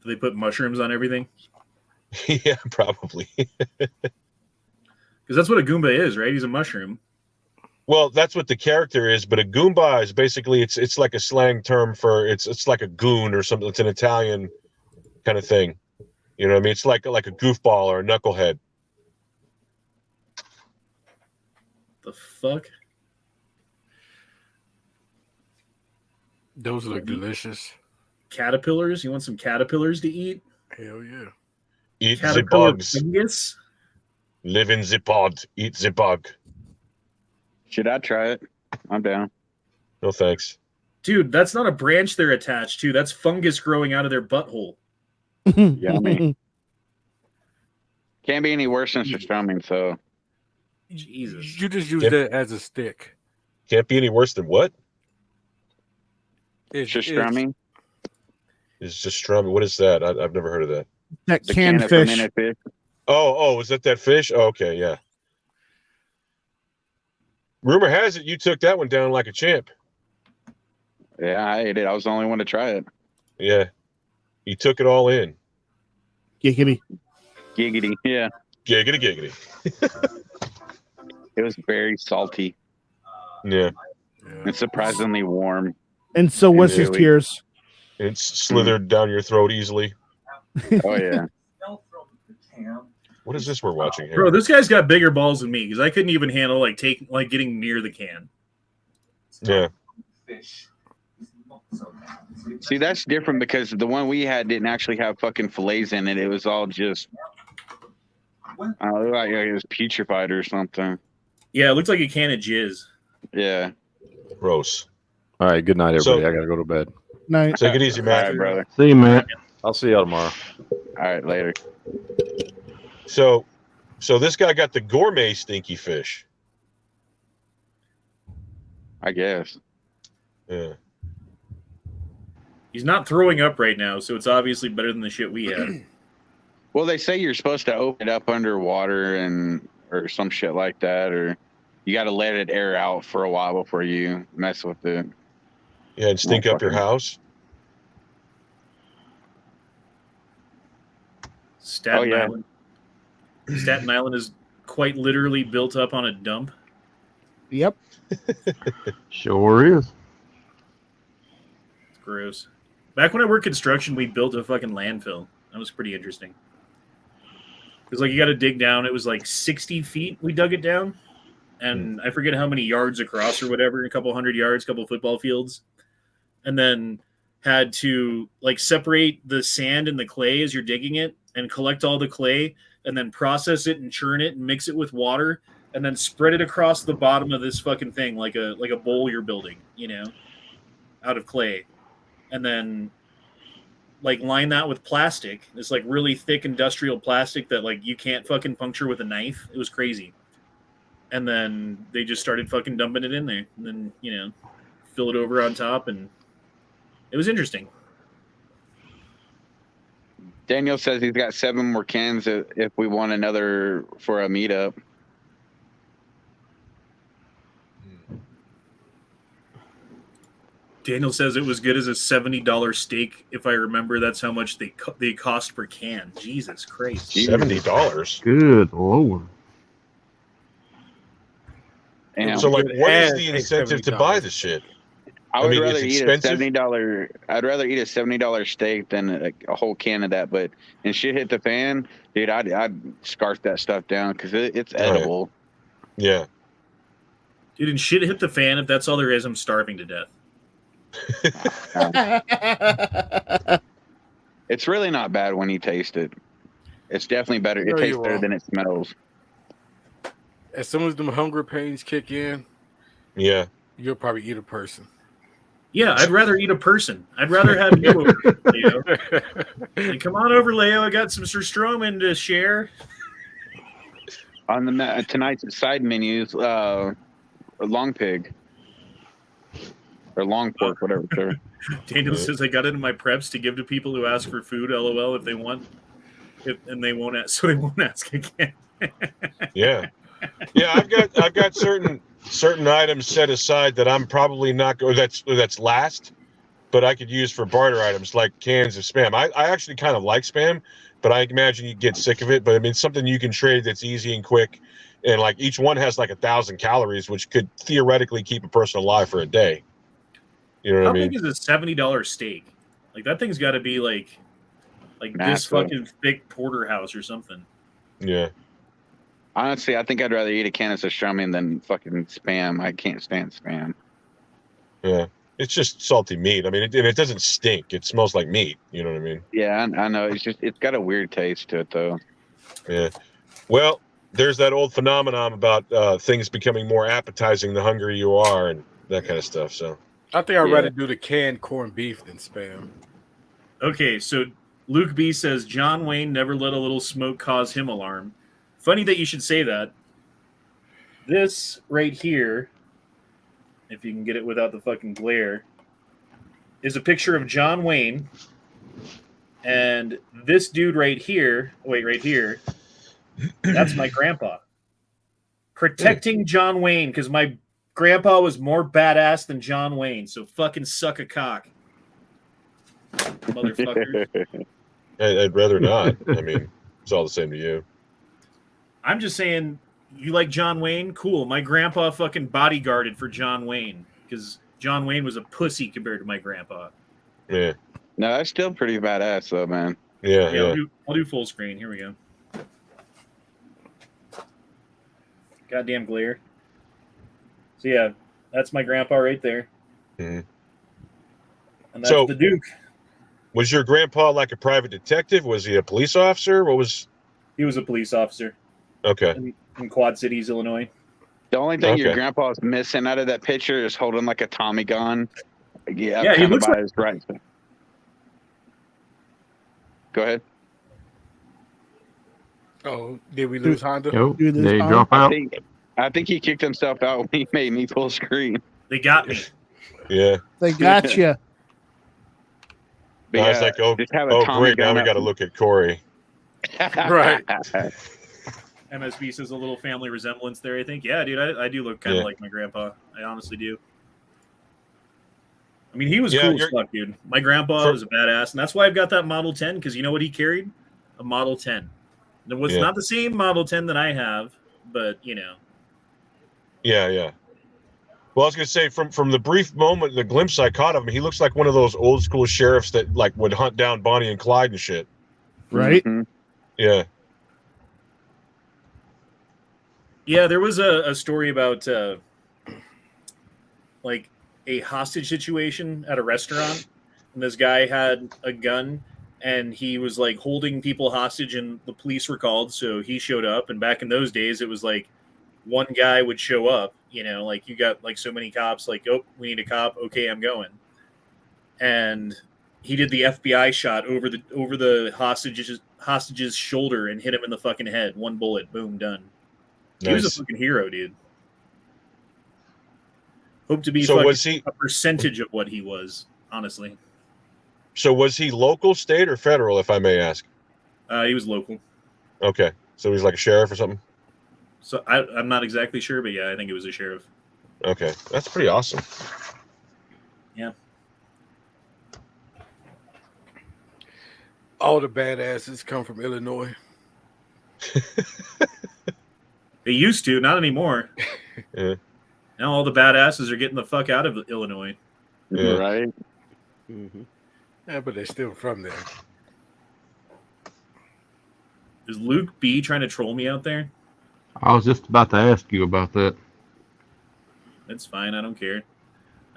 Do they put mushrooms on everything? Yeah, probably. Because that's what a Goomba is, right? He's a mushroom. Well, that's what the character is, but a Goomba is basically it's like a slang term for it's like a goon or something. It's an Italian kind of thing. You know what I mean? It's like a goofball or a knucklehead. The fuck? Those look delicious. Caterpillars? You want some caterpillars to eat? Hell yeah. Eat the bugs. Fungus? Live in the pod. Eat the bug. Should I try it? I'm down. No thanks. Dude, that's not a branch they're attached to. That's fungus growing out of their butthole. Yummy. Can't be any worse than pastrami, so. Jesus. You just use that as a stick. Can't be any worse than what? Pastrami? It's just pastrami. What is that? I've never heard of that. That canned fish. Oh, is that fish? Oh, okay, yeah. Rumor has it you took that one down like a champ. Yeah, I ate it. I was the only one to try it. Yeah. You took it all in. Giggity. Giggity, yeah. Giggity. It was very salty. Yeah. And surprisingly warm. And so was his tears. It's slithered down your throat easily. Oh, yeah. What is this we're watching here? Bro, this guy's got bigger balls than me because I couldn't even handle getting near the can. Yeah. See, that's different because the one we had didn't actually have fucking fillets in it. It was all just, I don't know, like it was putrefied or something. Yeah, it looks like a can of jizz. Yeah. Gross. All right, good night, everybody. I got to go to bed. Night. Take it easy, Matt. All right, brother. See you, Matt. I'll see y'all tomorrow. All right, later. So this guy got the gourmet stinky fish. I guess. Yeah. He's not throwing up right now, so it's obviously better than the shit we had. Well, they say you're supposed to open it up underwater or some shit like that, or you got to let it air out for a while before you mess with it. Yeah, and stink up your house. Staten Island. Staten Island is quite literally built up on a dump. Yep. Sure is. It's gross. Back when I worked construction, we built a fucking landfill. That was pretty interesting. Because you got to dig down. It was like 60 feet. We dug it down, and I forget how many yards across or whatever. A couple hundred yards, a couple football fields, and then had to separate the sand and the clay as you're digging it, and collect all the clay, and then process it and churn it and mix it with water, and then spread it across the bottom of this fucking thing like a bowl you're building, out of clay. and then like line that with plastic. It's like really thick industrial plastic that like you can't fucking puncture with a knife. It was crazy. And then they just started fucking dumping it in there, and then fill it over on top, and it was interesting. Daniel says he's got 7 more cans if we want another for a meetup. Daniel says it was good as a $70 steak. If I remember, that's how much they cost per can. Jesus Christ. $70. Good Lord. And So, like, what is the incentive to buy the shit? I would rather it's eat expensive. a $70. I'd rather eat a $70 steak than a whole can of that. But and shit hit the fan, dude. I'd scarf that stuff down because it's edible. Yeah. Dude, and shit hit the fan. If that's all there is, I'm starving to death. It's really not bad when you taste it. It's definitely better. It tastes better than it smells. As soon as them hunger pains kick in, yeah, you'll probably eat a person. Yeah, I'd rather eat a person. I'd rather have you over, Leo. Hey, come on over, Leo. I got some Stroman to share. On the tonight's side menus, long pig or long pork, whatever. Sure. Daniel says I got it in my preps to give to people who ask for food. LOL. If they want, and they won't ask, so they won't ask again. Yeah. I've got certain items set aside that I'm probably not going. That's last, but I could use for barter items like cans of Spam. I actually kind of like Spam, but I imagine you get sick of it. But I mean, something you can trade that's easy and quick, and like each one has like 1,000 calories, which could theoretically keep a person alive for a day. You know what I mean? How big is a $70 steak? Like that thing's got to be like this fucking thick porterhouse or something. Yeah. Honestly, I think I'd rather eat a can of pastrami than fucking Spam. I can't stand Spam. Yeah, it's just salty meat. I mean, it doesn't stink. It smells like meat. You know what I mean? Yeah, I know. It's got a weird taste to it, though. Yeah. Well, there's that old phenomenon about things becoming more appetizing the hungrier you are, and that kind of stuff. So I think I'd rather do the canned corned beef than Spam. Okay, so Luke B says John Wayne never let a little smoke cause him alarm. Funny that you should say that. This right here, if you can get it without the fucking glare, is a picture of John Wayne. And this dude right here, right here, that's my grandpa. Protecting John Wayne, because my grandpa was more badass than John Wayne. So fucking suck a cock. Motherfucker. I'd rather not. I mean, it's all the same to you. I'm just saying, you like John Wayne? Cool. My grandpa fucking bodyguarded for John Wayne because John Wayne was a pussy compared to my grandpa. Yeah. No, that's still pretty badass, though, man. Yeah. I'll do full screen. Here we go. Goddamn glare. So yeah, that's my grandpa right there. Mm-hmm. And that's the Duke. Was your grandpa like a private detective? Was he a police officer? He was a police officer. Okay. In Quad Cities, Illinois. The only thing your grandpa's missing out of that picture is holding like a Tommy gun. Yeah, he looks like his right. Go ahead. Oh, did we lose Honda? Yo, did he drop out? I think he kicked himself out when he made me full screen. They got me. Yeah. They got you. But I was like, great. Now we got to look at Corey. Right. MSB says a little family resemblance there, I think. Yeah, dude, I do look kind of like my grandpa. I honestly do. I mean, he was cool as fuck, dude. My grandpa was a badass, and that's why I've got that Model 10, because you know what he carried? A Model 10. It was not the same Model 10 that I have, but, you know. Yeah. Well, I was going to say, from the brief moment, the glimpse I caught of him, he looks like one of those old school sheriffs that like would hunt down Bonnie and Clyde and shit. Right? Mm-hmm. Yeah. Yeah, there was a story about like a hostage situation at a restaurant, and this guy had a gun, and he was like holding people hostage, and the police were called, so he showed up. And back in those days, it was like one guy would show up, you know, like you got like so many cops, like, oh, we need a cop, okay, I'm going. and he did the FBI shot over the hostage's shoulder and hit him in the fucking head. One bullet, boom, done. He was a fucking hero, dude. Hope to be a percentage of what he was, honestly. So was he local, state, or federal, if I may ask? He was local. Okay, so he's like a sheriff or something? So I'm not exactly sure, but yeah, I think it was a sheriff. Okay, that's pretty awesome. Yeah. All the badasses come from Illinois. They used to, not anymore. Yeah. Now all the badasses are getting the fuck out of Illinois. Yeah. Right? Mm-hmm. Yeah, but they're still from there. Is Luke B trying to troll me out there? I was just about to ask you about that. That's fine. I don't care.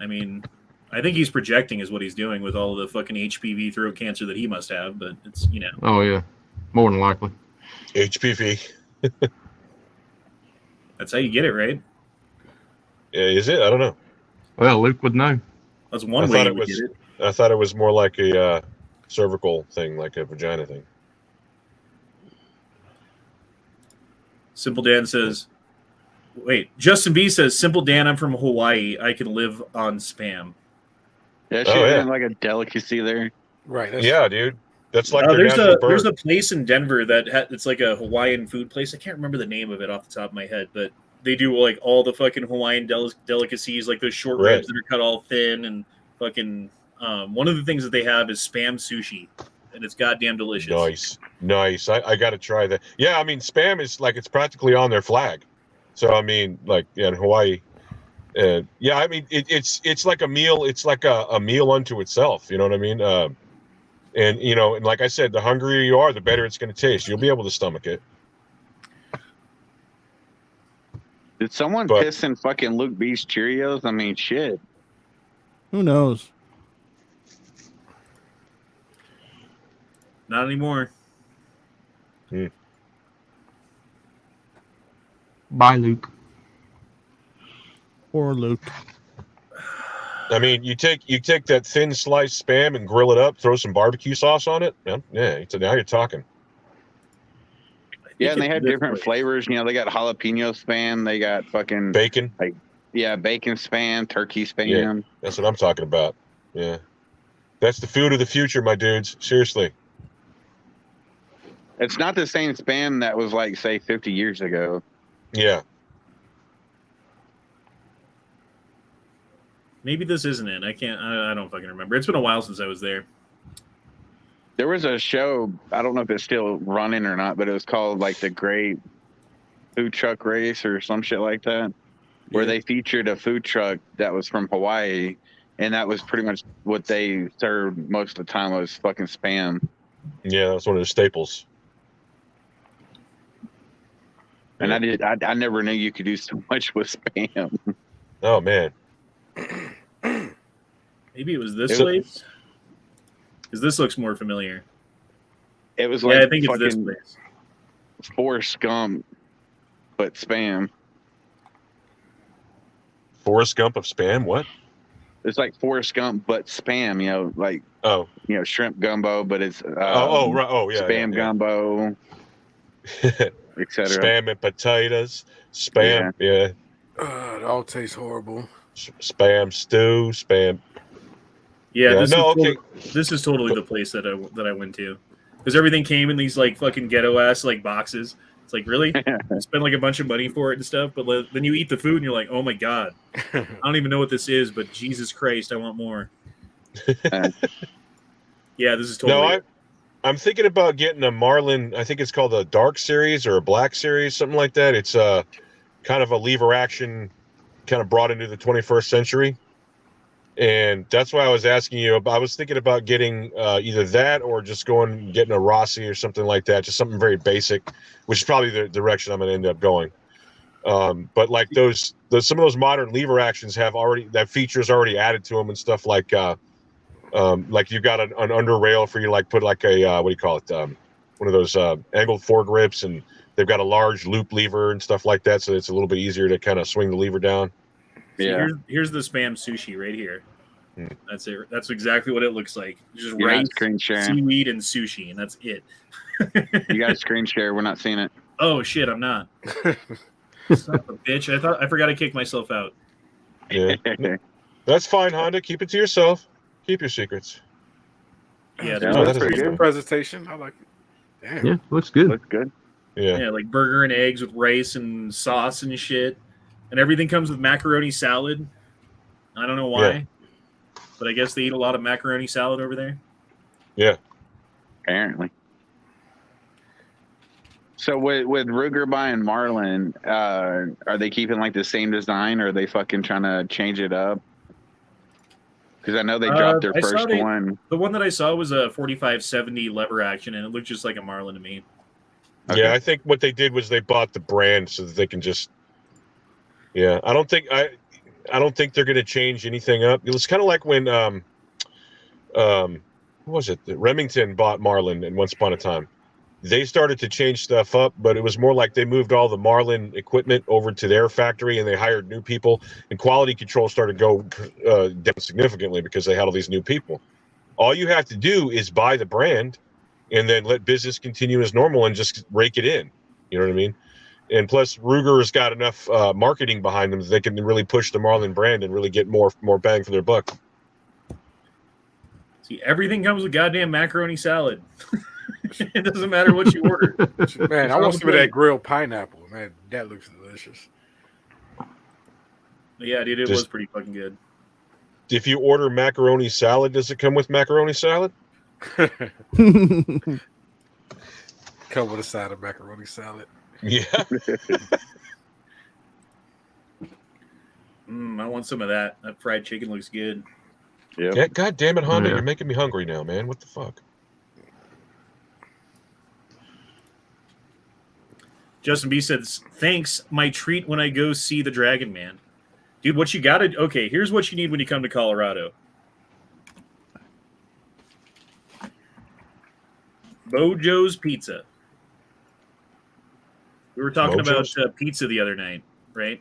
I mean, I think he's projecting is what he's doing with all of the fucking HPV throat cancer that he must have, but it's, you know. Oh, yeah. More than likely. HPV. That's how you get it, right? Yeah, is it? I don't know. Well, Luke would know. That's one way you would get it. I thought it was more like a cervical thing, like a vagina thing. Simple Dan says, wait, Justin B says, Simple Dan, I'm from Hawaii. I can live on Spam. Yeah, she had like a delicacy there. Right. Yeah, dude. That's like there's a place in Denver it's like a Hawaiian food place. I can't remember the name of it off the top of my head, but they do like all the fucking Hawaiian delicacies, like those short ribs that are cut all thin, and fucking one of the things that they have is Spam sushi, and it's goddamn delicious. Nice. I got to try that. Yeah, I mean, Spam is like, it's practically on their flag. So I mean, like, yeah, in Hawaii, yeah, I mean, it's like a meal. It's like a meal unto itself. You know what I mean? And you know, and like I said, the hungrier you are, the better it's going to taste. You'll be able to stomach it. Did someone piss in fucking Luke B's Cheerios? I mean, shit. Who knows? Not anymore. Bye, Luke. Poor Luke. I mean, you take that thin sliced Spam and grill it up, throw some barbecue sauce on it. Yeah, so now you're talking. Yeah, and they have different flavors. You know, they got jalapeno Spam. They got fucking bacon. Like, yeah, bacon Spam, turkey Spam. Yeah, that's what I'm talking about. Yeah, that's the food of the future, my dudes. Seriously. It's not the same Spam that was like, say, 50 years ago. Yeah. Maybe this isn't it. I don't fucking remember. It's been a while since I was there. There was a show, I don't know if it's still running or not, but it was called like the Great Food Truck Race or some shit like that, where they featured a food truck that was from Hawaii, and that was pretty much what they served most of the time was fucking Spam. Yeah, that's one of the staples. And I never knew you could do so much with Spam. Oh man. Maybe it was this place. Because this looks more familiar. It was like I think it's this place. Forrest Gump, but Spam. Forrest Gump of Spam? What? It's like Forrest Gump, but Spam. You know, like shrimp gumbo, but it's Spam gumbo, etc. Spam and potatoes. Spam, yeah. It all tastes horrible. Spam stew. Spam. Yeah, this is totally the place that I went to, because everything came in these like fucking ghetto ass like boxes. It's like, really, you spend like a bunch of money for it and stuff, but then you eat the food and you're like, oh my god, I don't even know what this is, but Jesus Christ, I want more. Yeah, this is totally. No, I'm thinking about getting a Marlin. I think it's called a Dark Series or a Black Series, something like that. It's kind of a lever action, kind of brought into the 21st century. And that's why I was asking you. I was thinking about getting either that or just going and getting a Rossi or something like that, just something very basic, which is probably the direction I'm going to end up going. But like some of those modern lever actions have that features already added to them and stuff like you've got an under rail for you, like put like a what do you call it? One of those angled foregrips, and they've got a large loop lever and stuff like that, so it's a little bit easier to kind of swing the lever down. Yeah. So here's the Spam sushi right here. That's it. That's exactly what it looks like. Just You're not rice, screen sharing. seaweed, and sushi, and that's it. You got to screen share. We're not seeing it. Oh shit, I'm not. Son of a bitch! I forgot to kick myself out. Yeah. That's fine, Honda. Keep it to yourself. Keep your secrets. Yeah, That's pretty good presentation. I like it. Damn. Yeah, looks good. Looks good. Yeah, like burger and eggs with rice and sauce and shit, and everything comes with macaroni salad. I don't know why, but I guess they eat a lot of macaroni salad over there. Yeah, apparently. So with Ruger buying Marlin, are they keeping like the same design, or are they fucking trying to change it up? Because I know they dropped their first one. The one that I saw was a 4570 lever action, and it looked just like a Marlin to me. Okay. Yeah, I think what they did was they bought the brand so that they can just. Yeah, I don't think they're going to change anything up. It was kind of like when who was it? Remington bought Marlin and Once Upon a Time. They started to change stuff up, but it was more like they moved all the Marlin equipment over to their factory and they hired new people, and quality control started to go down significantly because they had all these new people. All you have to do is buy the brand and then let business continue as normal and just rake it in. You know what I mean? And plus, Ruger's got enough marketing behind them that they can really push the Marlin brand and really get more bang for their buck. See, everything comes with goddamn macaroni salad. It doesn't matter what you order. Man, I want some of that grilled pineapple. Man, that looks delicious. Yeah, dude, it was pretty fucking good. If you order macaroni salad, does it come with macaroni salad? Come with a side of macaroni salad. Yeah. I want some of that. That fried chicken looks good. Yeah. God damn it, Honda! You're making me hungry now, man. What the fuck? Justin B says, "Thanks, my treat when I go see the Dragon Man." Dude, what you gotta... Okay, here's what you need when you come to Colorado. Bojo's Pizza. We were talking about pizza the other night, right?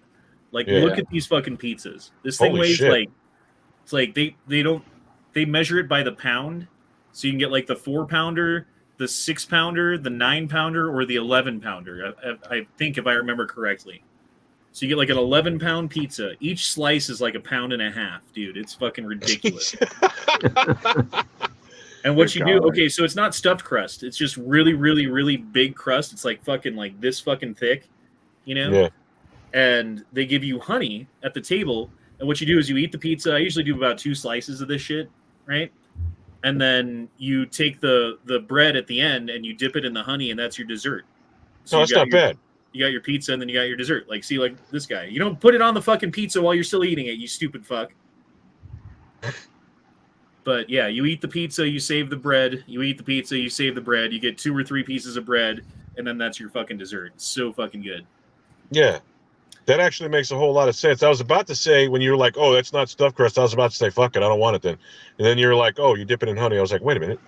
Like, look at these fucking pizzas. This thing weighs like... It's like they measure it by the pound. So you can get like the 4-pounder, the 6-pounder, the 9-pounder, or the 11-pounder. I think, if I remember correctly. So you get like an 11-pound pizza. Each slice is like 1.5 pounds, dude. It's fucking ridiculous. And what you do, okay, so it's not stuffed crust. It's just really, really, really big crust. It's like fucking like this fucking thick, you know? Yeah. And they give you honey at the table. And what you do is you eat the pizza. I usually do about 2 slices of this shit, right? And then you take the bread at the end and you dip it in the honey, and that's your dessert. So that's not bad. You got your pizza and then you got your dessert. Like, see, like this guy. You don't put it on the fucking pizza while you're still eating it, you stupid fuck. But yeah, you eat the pizza, you save the bread. You eat the pizza, you save the bread. You get 2 or 3 pieces of bread, and then that's your fucking dessert. It's so fucking good. Yeah. That actually makes a whole lot of sense. I was about to say, when you were like, oh, that's not stuffed crust, I was about to say, fuck it, I don't want it then. And then you're like, oh, you dip it in honey. I was like, wait a minute.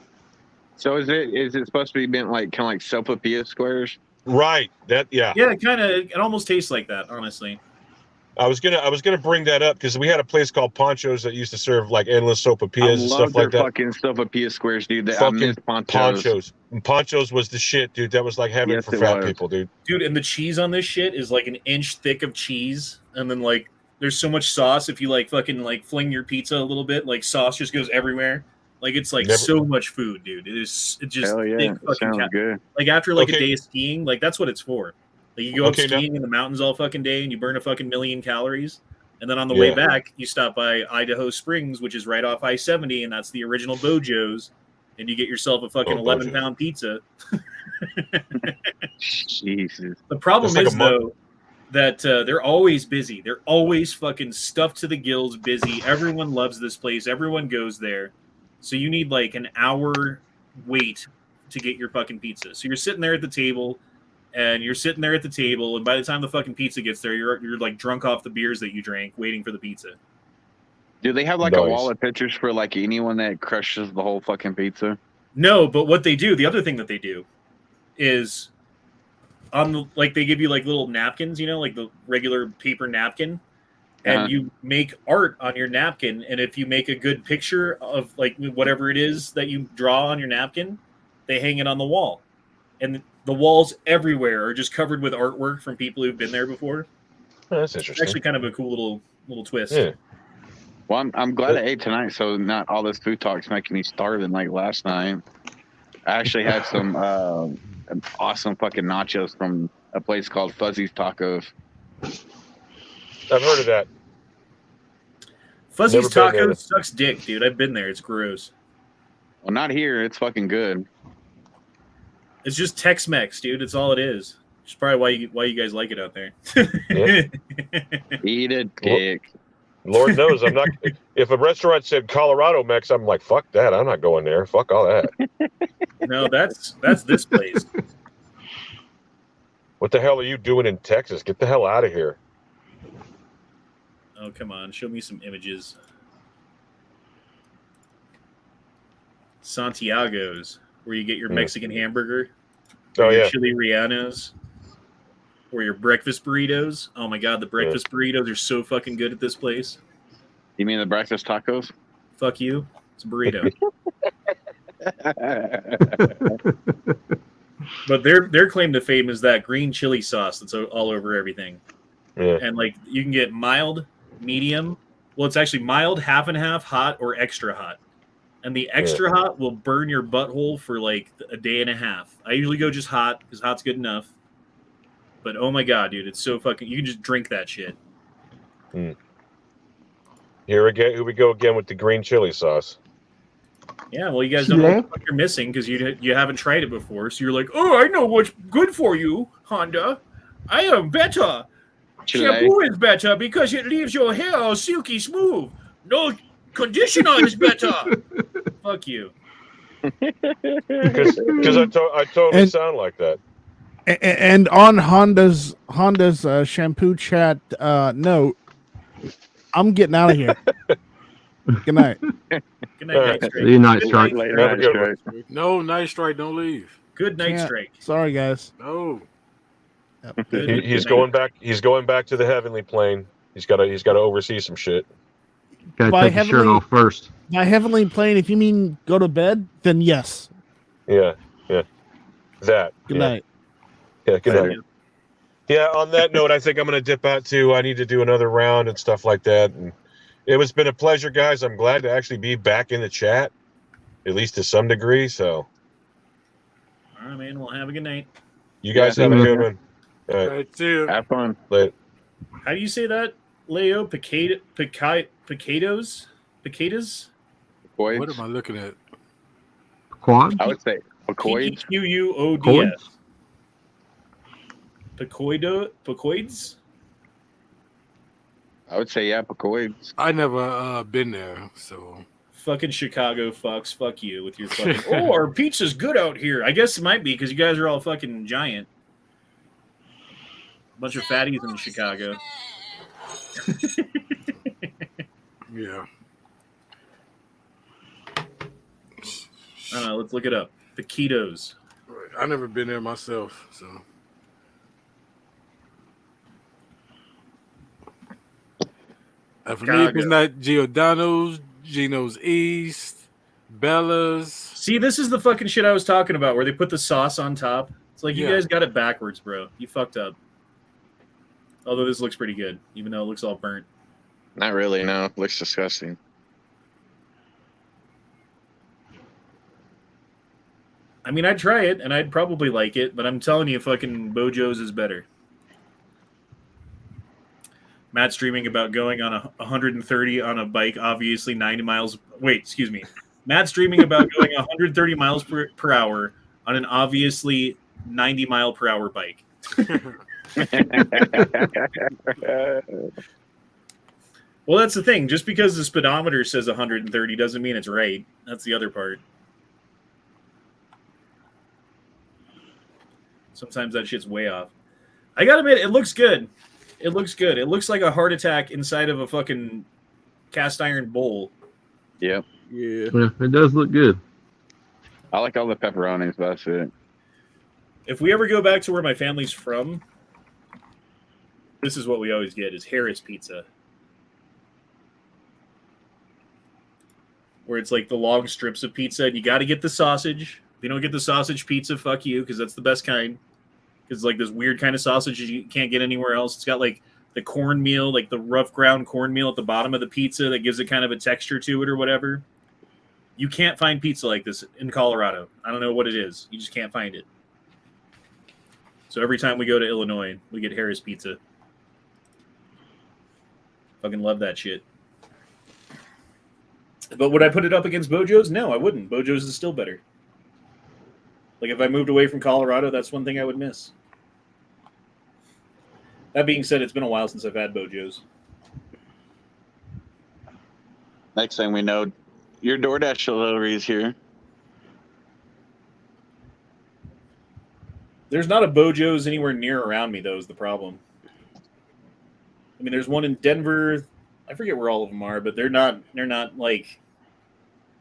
So is it supposed to be meant like kind of like sopapilla squares? Right. Yeah, it almost tastes like that, honestly. I was gonna bring that up because we had a place called Ponchos that used to serve like endless sopapillas and stuff like that. Fucking sopapilla squares, dude. I Fucking miss Ponchos. Ponchos was the shit, dude. That was like heaven for fat people, dude. Dude, and the cheese on this shit is like 1 inch thick of cheese, and then like there's so much sauce. If you like fucking like fling your pizza a little bit, like sauce just goes everywhere. Like it's like so much food, dude. It just hell yeah, it sounds good. Like after like a day of skiing, like that's what it's for. Like you go up skiing in the mountains all fucking day and you burn a fucking 1,000,000 calories. And then on the way back, you stop by Idaho Springs, which is right off I-70, and that's the original Bojo's. And you get yourself a fucking 11-pound pizza. Jesus. The problem is, though, that they're always busy. They're always fucking stuffed to the gills busy. Everyone loves this place. Everyone goes there. So you need like an hour wait to get your fucking pizza. So you're sitting there at the table. And by the time the fucking pizza gets there, you're like drunk off the beers that you drank, waiting for the pizza. Do they have like a wall of pictures for like anyone that crushes the whole fucking pizza? No, but what they do, the other thing that they do, is on the they give you like little napkins, you know, like the regular paper napkin, and you make art on your napkin. And if you make a good picture of like whatever it is that you draw on your napkin, they hang it on the wall. And the walls everywhere are just covered with artwork from people who've been there before. Oh, that's It's interesting. actually kind of a cool little twist. Yeah. Well, I'm glad I ate tonight, so not all this food talk's making me starving like last night. I actually had some awesome fucking nachos from a place called Fuzzy's Tacos. I've heard of that. Fuzzy's Never been there. Tacos sucks dick, dude. I've been there. It's gross. Well, not here. It's fucking good. It's just Tex-Mex, dude. It's all it is. It's probably why you guys like it out there. Eat it, dick. Lord knows I'm not. If a restaurant said Colorado Mex, I'm like, fuck that. I'm not going there. Fuck all that. No, that's this place. What the hell are you doing in Texas? Get the hell out of here. Oh, come on. Show me some images. Santiago's, where you get your Mexican hamburger. Oh, your yeah. chili rellenos. Or your breakfast burritos. Oh, my God. The breakfast burritos are so fucking good at this place. You mean the breakfast tacos? Fuck you. It's a burrito. But their claim to fame is that green chili sauce that's all over everything. Yeah. And like you can get mild, medium. Well, it's actually mild, half and half, hot, or extra hot. And the extra hot will burn your butthole for like a day and a half. I usually go just hot because hot's good enough. But oh my God, dude, it's so fucking. You can just drink that shit. Here we go again with the green chili sauce. Yeah, well, you guys don't know what you're missing because you haven't tried it before. So you're like, oh, I know what's good for you, Honda. I am better. Shampoo is better because it leaves your hair silky smooth. No conditioner is better. Fuck you. Because I totally sound like that. And on Honda's shampoo chat note, I'm getting out of here. Good night. Good night, Night Strike. See you, Night Strike. No, Night Strike, don't leave. Good night, Strike. Sorry, guys. No. Yep. He's going back. He's going back to the heavenly plane. He's got to oversee some shit. Gotta take the shirt off first. By heavenly plane, if you mean go to bed, then yes. Yeah. That. Good night. Yeah, good night. Yeah, on that note, I think I'm going to dip out too. I need to do another round and stuff like that. And it's been a pleasure, guys. I'm glad to actually be back in the chat, at least to some degree. So, all right, man. Well, have a good night. You guys have a good one. All right. Have fun. Later. How do you say that, Leo? Picados? Picadas? What am I looking at? Quad? I would say Picoids. Piquoids. Picoids? I would say, Picoids. I never been there, so. Fucking Chicago fucks. Fuck you with your fucking. Oh, our pizza's good out here. I guess it might be because you guys are all fucking giant. Bunch of fatties in Chicago. Yeah. I don't know. Let's look it up. Piquitos. I never been there myself, so. And for me, it's not Giordano's, Gino's East, Bella's. See, this is the fucking shit I was talking about, where they put the sauce on top. It's like you guys got it backwards, bro. You fucked up. Although this looks pretty good, even though it looks all burnt. Not really, no. It looks disgusting. I mean, I'd try it, and I'd probably like it, but I'm telling you, fucking Bojo's is better. Matt's streaming about going on 130 on a bike, obviously 90 miles. Wait, excuse me. Matt's streaming about going 130 miles per hour on an obviously 90 mile per hour bike. Well, that's the thing. Just because the speedometer says 130 doesn't mean it's right. That's the other part. Sometimes that shit's way off. I gotta admit, it looks good. It looks good. It looks like a heart attack inside of a fucking cast iron bowl. Yep. Yeah. It does look good. I like all the pepperonis, but that's it. If we ever go back to where my family's from, this is what we always get: is Harris Pizza. where it's like the long strips of pizza, and you got to get the sausage. If you don't get the sausage pizza, fuck you, because that's the best kind. Because it's like this weird kind of sausage you can't get anywhere else. It's got like the cornmeal, like the rough ground cornmeal at the bottom of the pizza that gives it kind of a texture to it or whatever. You can't find pizza like this in Colorado. I don't know what it is. You just can't find it. So every time we go to Illinois, we get Harris Pizza. Fucking love that shit. But would I put it up against Bojo's? No, I wouldn't. Bojo's is still better. Like, if I moved away from Colorado, that's one thing I would miss. That being said, it's been a while since I've had Bojo's. Next thing we know, your DoorDash delivery is here. There's not a Bojo's anywhere near around me, though, is the problem. I mean, there's one in Denver. I forget where all of them are, but they're not like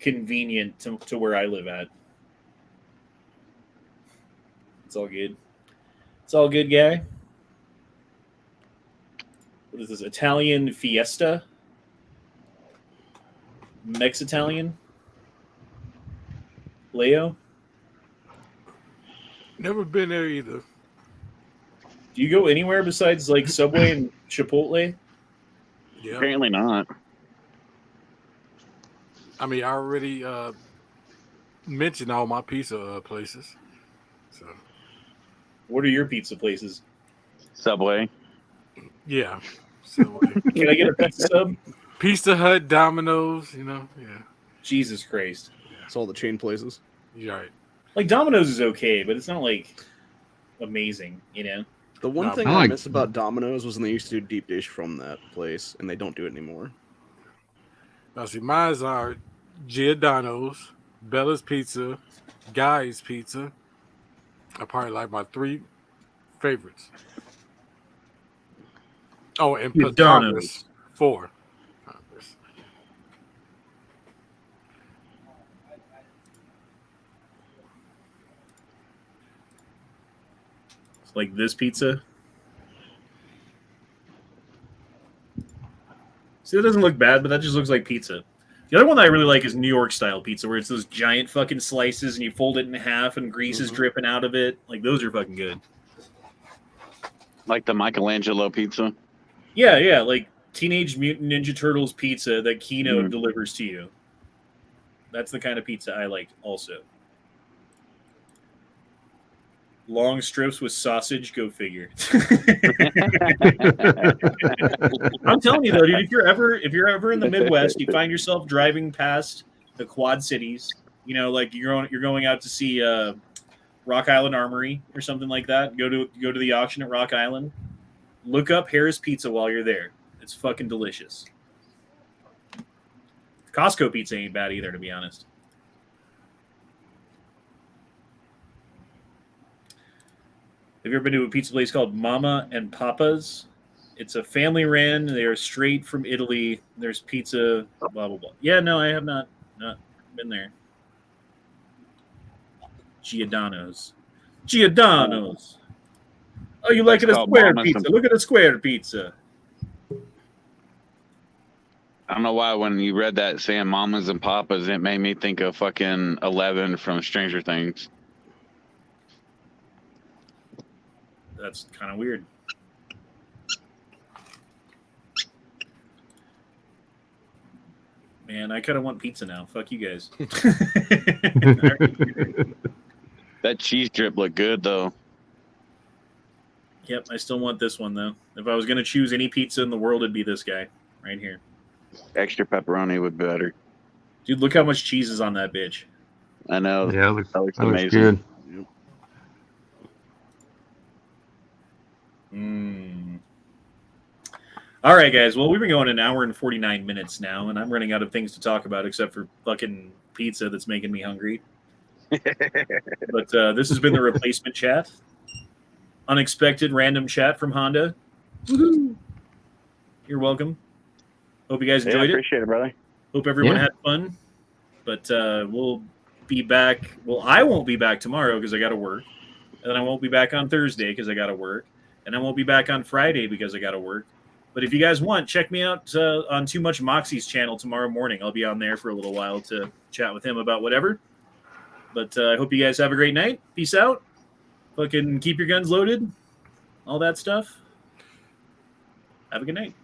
convenient to where I live at. It's all good. It's all good, guy. What is this? Italian Fiesta? Mex-Italian? Leo? Never been there either. Do you go anywhere besides like Subway and Chipotle? Yeah. Apparently not. I mean, I already mentioned all my pizza places. So, what are your pizza places? Subway. Yeah. Subway. Can I get a pizza sub? Pizza Hut, Domino's, yeah. Jesus Christ. It's all the chain places. You're right. Like, Domino's is okay, but it's not, like, amazing, The one thing I miss about Domino's was when they used to do deep dish from that place, and they don't do it anymore. Now, see, mine are Giordano's, Bella's Pizza, Guy's Pizza. I probably like my 3 favorites. Oh, and Patano's 4. Like this pizza. See, that doesn't look bad, but that just looks like pizza. The other one that I really like is New York style pizza, where it's those giant fucking slices and you fold it in half and grease is dripping out of it. Like, those are fucking good. Like the Michelangelo pizza? Yeah, like Teenage Mutant Ninja Turtles pizza that Kino delivers to you. That's the kind of pizza I like also. Long strips with sausage, go figure. I'm telling you though, dude, if you're ever in the Midwest, you find yourself driving past the Quad Cities, like you're going out to see Rock Island Armory or something like that. Go to the auction at Rock Island. Look up Harris Pizza while you're there. It's fucking delicious. Costco pizza ain't bad either, to be honest. Have you ever been to a pizza place called Mama and Papa's? It's a family ran. They are straight from Italy. There's pizza, blah, blah, blah. Yeah, no, I have not been there. Giordano's. Oh, you like it a square pizza? Look at a square pizza. I don't know why when you read that saying Mamas and Papas, it made me think of fucking 11 from Stranger Things. That's kind of weird. Man, I kind of want pizza now. Fuck you guys. That cheese drip looked good, though. Yep, I still want this one, though. If I was going to choose any pizza in the world, it'd be this guy right here. Extra pepperoni would be better. Dude, look how much cheese is on that bitch. I know. Yeah, that looks that amazing. Looks good. All right, guys. Well, we've been going an hour and 49 minutes now, and I'm running out of things to talk about except for fucking pizza that's making me hungry. But this has been the replacement chat. Unexpected random chat from Honda. Woo-hoo. You're welcome. Hope you guys enjoyed it. Appreciate it, brother. Hope everyone had fun. But we'll be back. Well, I won't be back tomorrow because I got to work. And then I won't be back on Thursday because I got to work. And I won't be back on Friday because I got to work. But if you guys want, check me out on Too Much Moxie's channel tomorrow morning. I'll be on there for a little while to chat with him about whatever. But I hope you guys have a great night. Peace out. Fucking keep your guns loaded. All that stuff. Have a good night.